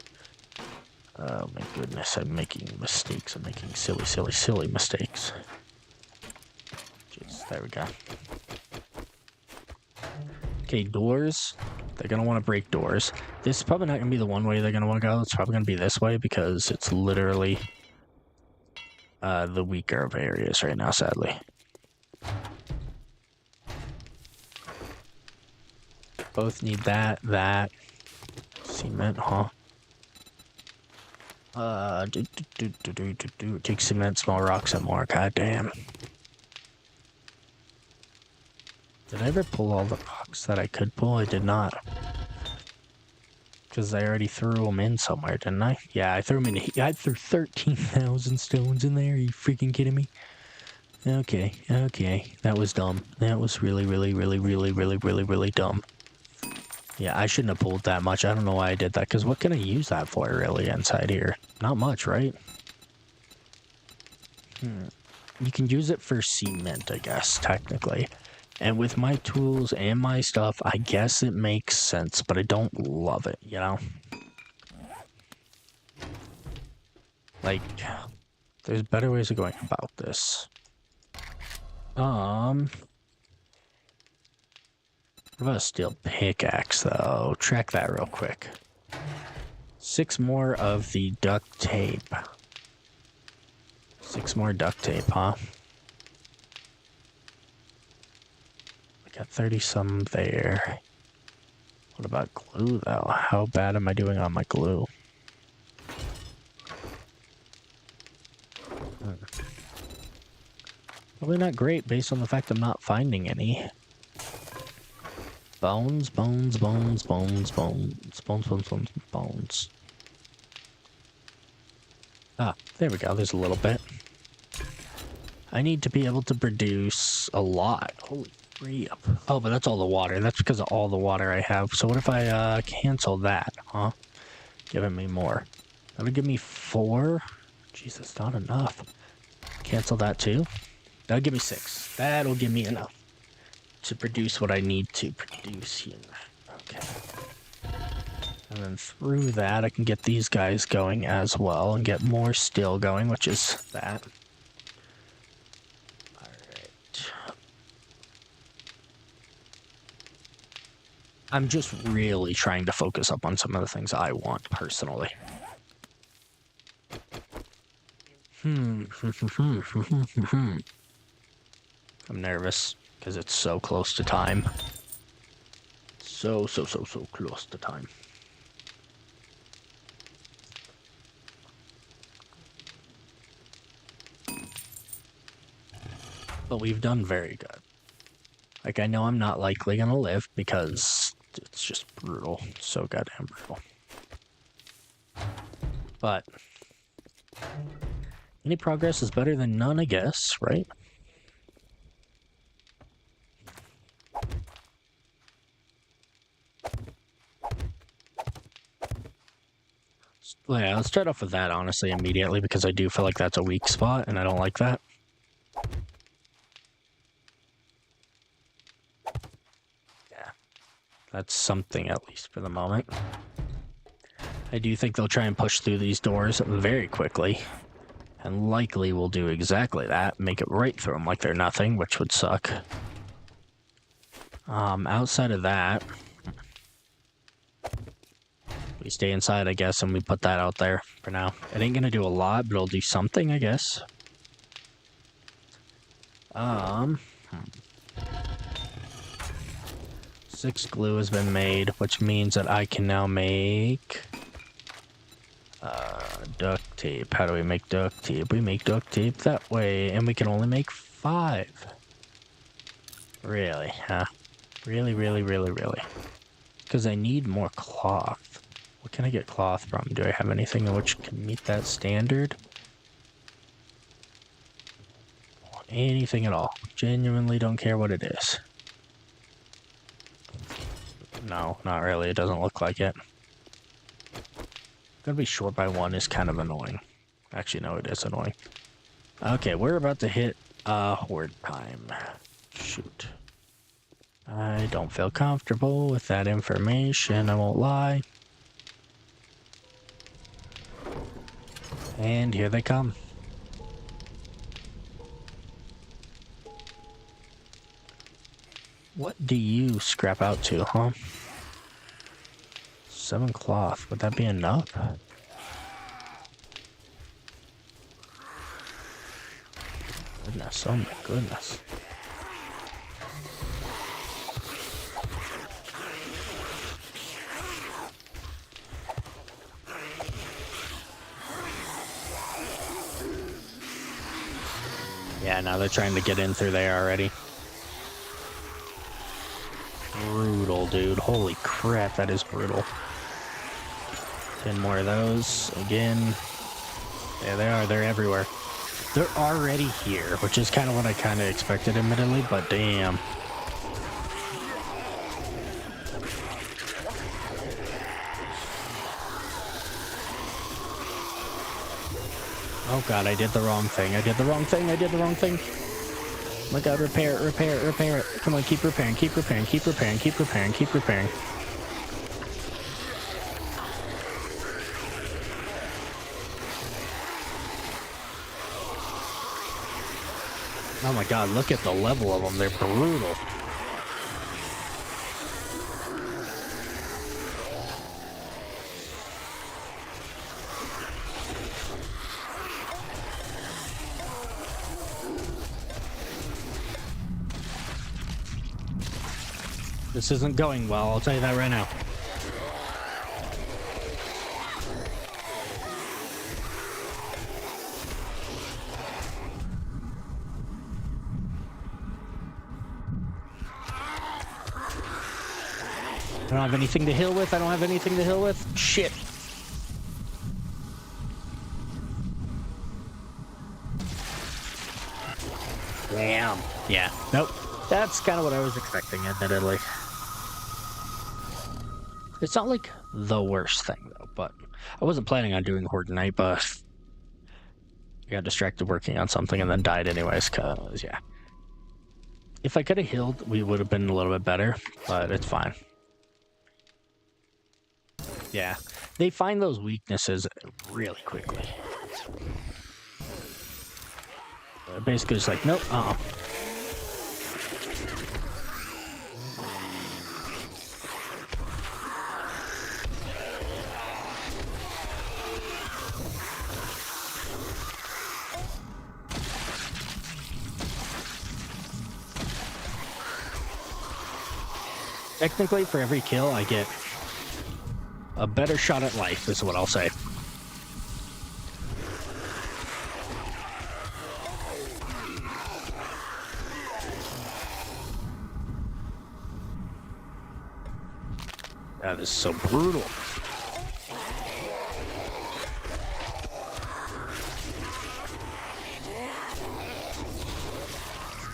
Oh my goodness, I'm making mistakes. I'm making silly, silly, silly mistakes. Jeez, there we go. Okay, doors. They're going to want to break doors. This is probably not going to be the one way they're going to want to go. It's probably going to be this way because it's literally the weaker of areas right now, sadly. Both need that. Cement, huh? Take cement, small rocks, and more. God damn. Did I ever pull all the rocks that I could pull? I did not. Because I already threw them in somewhere, didn't I? Yeah, I threw them in. I threw 13,000 stones in there. Are you freaking kidding me? Okay. That was dumb. That was really, really, really, really, really, really, really dumb. Yeah, I shouldn't have pulled that much. I don't know why I did that. Because what can I use that for, really, inside here? Not much, right? You can use it for cement, I guess, technically. And with my tools and my stuff, I guess it makes sense, but I don't love it, you know? Like, there's better ways of going about this. What about a steel pickaxe, though? Track that real quick. 6 more of the duct tape. 6 more duct tape, huh? Got 30-some there. What about glue, though? How bad am I doing on my glue? Probably not great, based on the fact I'm not finding any. Bones. Ah, there we go. There's a little bit. I need to be able to produce a lot. Holy up. Oh, but that's all the water. That's because of all the water I have. So what if I cancel that, huh? Giving me more. That would give me 4. Jeez, that's not enough. Cancel that too. That'll give me 6. That'll give me enough to produce what I need to produce here. Okay. And then through that, I can get these guys going as well and get more steel going, which is that. I'm just really trying to focus up on some of the things I want personally. I'm nervous because it's so close to time. So close to time. but we've done very good. Like, I know I'm not likely gonna live because it's just brutal. So goddamn brutal. But any progress is better than none, I guess, right? Yeah, let's start off with that, honestly, immediately, because I do feel like that's a weak spot, and I don't like that. Yeah. That's something, at least, for the moment. I do think they'll try and push through these doors very quickly, and likely will do exactly that, make it right through them like they're nothing, which would suck. Outside of that, we stay inside, I guess, and we put that out there for now. It ain't gonna do a lot, but it'll do something, I guess. 6 glue has been made, which means that I can now make duct tape. How do we make duct tape? We make duct tape that way, and we can only make 5. Really, huh? Really? Because I need more cloth. What can I get cloth from? Do I have anything which can meet that standard? Anything at all. Genuinely don't care what it is. No, not really. It doesn't look like it. Gonna be short by 1 is kind of annoying. Actually, no, it is annoying. Okay, we're about to hit horde time. Shoot. I don't feel comfortable with that information, I won't lie. And here they come. What do you scrap out to, huh? 7 cloth. Would that be enough? Goodness, oh my goodness. Yeah, now they're trying to get in through there already. Brutal, dude. Holy crap, that is brutal. 10 more of those. Again. There they are. They're everywhere. They're already here, which is kind of what I kind of expected, admittedly, but damn. Oh god, I did the wrong thing. I did the wrong thing. Oh my god, repair it. Come on, keep repairing. Oh my god, look at the level of them. They're brutal. This isn't going well, I'll tell you that right now. I don't have anything to heal with. Shit. Damn. Yeah. Nope. That's kind of what I was expecting, admittedly. It's not like the worst thing, though, but I wasn't planning on doing Horde Night, but I got distracted working on something and then died anyways, because, yeah. If I could have healed, we would have been a little bit better, but it's fine. Yeah, they find those weaknesses really quickly. Basically, just like, nope, Technically, for every kill, I get a better shot at life, is what I'll say. is so brutal.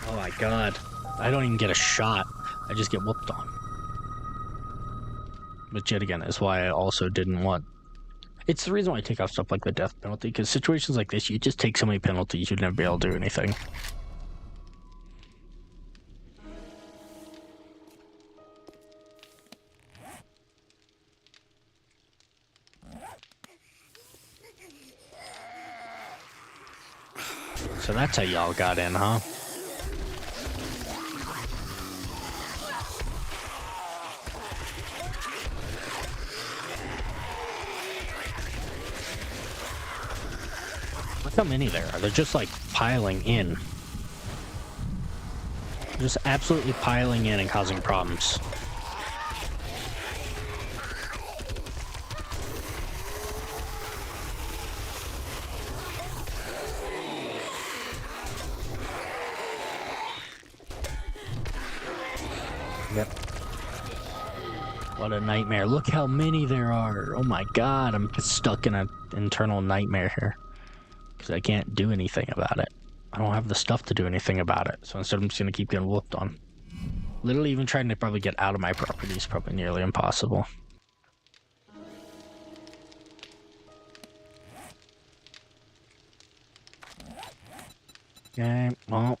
Oh my god. I don't even get a shot. I just get whooped on. But yet again, that's why I also didn't want... It's the reason why I take off stuff like the death penalty, because situations like this, you just take so many penalties, you'd never be able to do anything. So that's how y'all got in, huh? Look how many there are. They're just like piling in. Just absolutely piling in and causing problems. Yep. What a nightmare. Look how many there are. Oh my god, I'm just stuck in an internal nightmare here. Because I can't do anything about it. I don't have the stuff to do anything about it. So instead I'm just going to keep getting whooped on. Literally even trying to probably get out of my property is probably nearly impossible. Okay, well,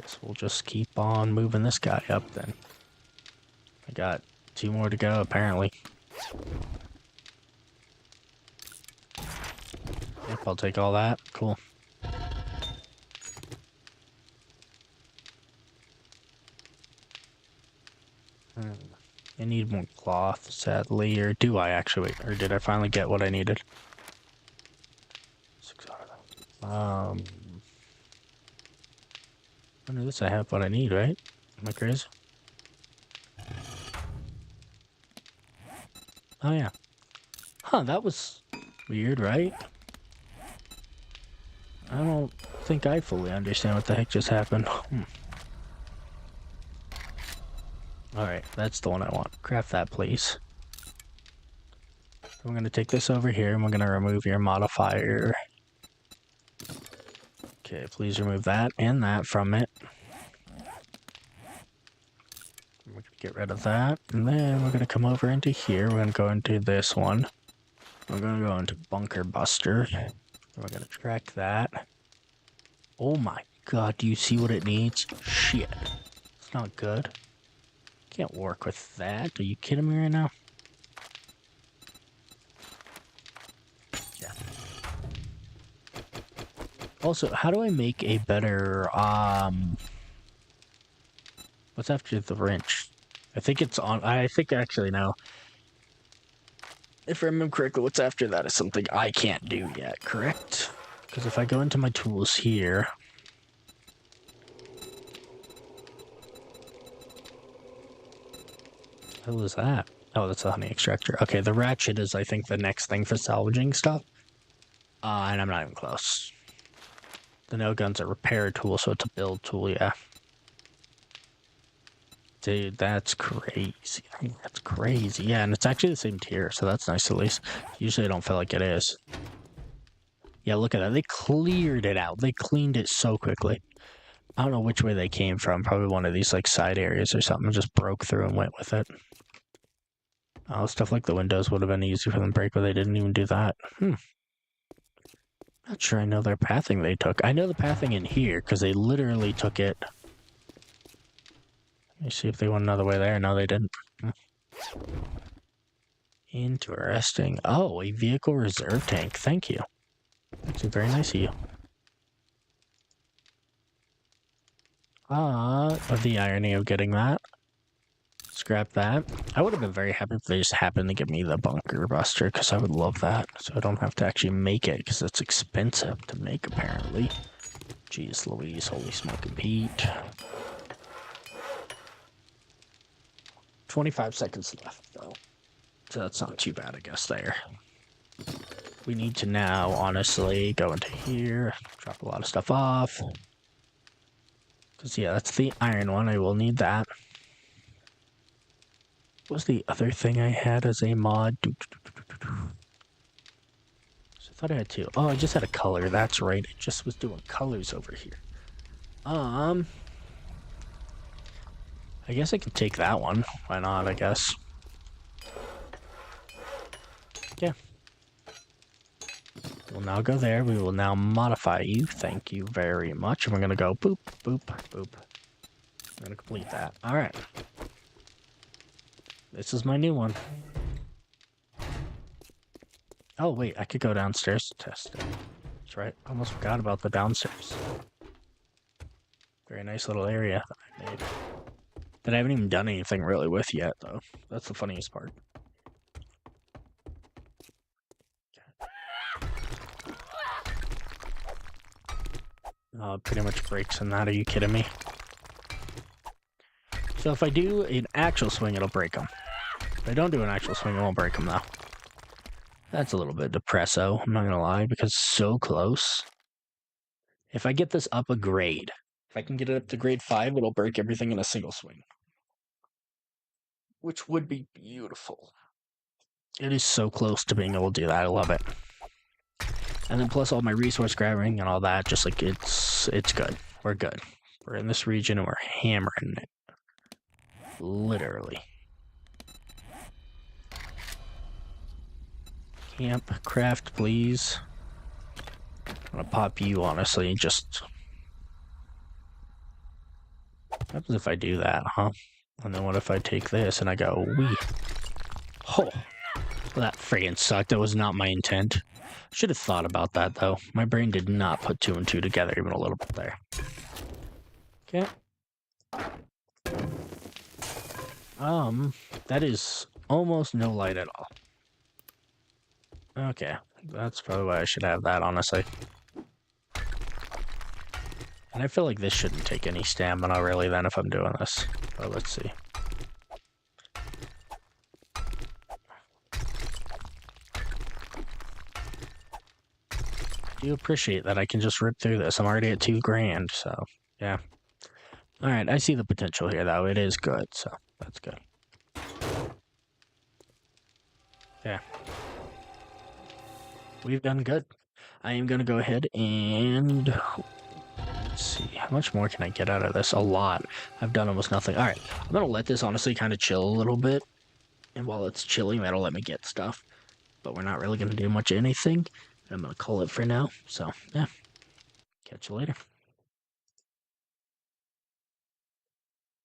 guess we'll just keep on moving this guy up then. I got 2 more to go, apparently. Yep, I'll take all that. Cool. I need more cloth, sadly. Or do I actually? Wait, or did I finally get what I needed? 6 hours. Under this I have what I need, right? Am I crazy? Oh yeah. Huh, that was weird, right? I don't think I fully understand what the heck just happened. Alright, that's the one I want. Craft that, please. I'm gonna take this over here and we're gonna remove your modifier. Okay, please remove that and that from it. We're gonna get rid of that, and then we're gonna come over into here. We're gonna go into this one. We're gonna go into Bunker Buster. We're gonna track that. Oh my god, do you see what it needs? Shit. It's not good. Can't work with that. Are you kidding me right now? Yeah. Also, how do I make a better, what's after the wrench? I think it's on, I think actually now, if I remember correctly, what's after that is something I can't do yet, correct? Because if I go into my tools here... What the hell is that? Oh, that's a honey extractor. Okay, the ratchet is, I think, the next thing for salvaging stuff. And I'm not even close. The nail gun's a repair tool, so it's a build tool, yeah. Dude, that's crazy. That's crazy. Yeah, and it's actually the same tier, so that's nice at least. Usually I don't feel like it is. Yeah, look at that. They cleared it out. They cleaned it so quickly. I don't know which way they came from. Probably one of these like side areas or something. Just broke through and went with it. Oh, stuff like the windows would have been easy for them to break, but they didn't even do that. Not sure I know their pathing they took. I know the pathing in here, because they literally took it. Let me see if they went another way there. No, they didn't. Interesting. Oh, a vehicle reserve tank. Thank you. Actually, very nice of you. The irony of getting that. Scrap that. I would have been very happy if they just happened to give me the Bunker Buster, because I would love that. So I don't have to actually make it, because it's expensive to make, apparently. Jeez Louise, holy smoking Pete. 25 seconds left, though. So that's not too bad, I guess, there. We need to now, honestly, go into here, drop a lot of stuff off. Because, yeah, that's the iron one. I will need that. was the other thing I had as a mod? So I thought I had two. Oh, I just had a color. That's right. I just was doing colors over here. I guess I can take that one. Why not, I guess. Yeah. We'll now go there. We will now modify you. Thank you very much. And we're going to go boop, boop, boop. I'm going to complete that. All right. This is my new one. Oh, wait. I could go downstairs to test it. That's right. I almost forgot about the downstairs. Very nice little area that I made. That I haven't even done anything really with yet, though. That's the funniest part. Pretty much breaks in that. Are you kidding me? So if I do an actual swing, it'll break them. If I don't do an actual swing, it won't break them, though. That's a little bit depresso, I'm not gonna lie, because it's so close. If I get this up a grade, if I can get it up to grade 5, it'll break everything in a single swing. Which would be beautiful. It is so close to being able to do that. I love it. And then plus all my resource grabbing and all that, just like it's good. We're good. We're in this region and we're hammering it. Literally. Camp, craft, please. I'm gonna pop you, honestly, just... What happens if I do that, huh? And then what if I take this and I go, wee? Oh! Well, that friggin' sucked. That was not my intent. Should have thought about that, though. My brain did not put 2 and 2 together even a little bit there. Okay. That is almost no light at all. Okay, that's probably why I should have that, honestly. And I feel like this shouldn't take any stamina, really, then, if I'm doing this. But let's see. I do appreciate that I can just rip through this. I'm already at 2 grand, so, yeah. Alright, I see the potential here, though. It is good, so that's good. Yeah. We've done good. I am going to go ahead and... Let's see. How much more can I get out of this? A lot. I've done almost nothing. Alright, I'm going to let this honestly kind of chill a little bit. And while it's chilling, that'll let me get stuff. But we're not really going to do much of anything. I'm going to call it for now. So, yeah. Catch you later.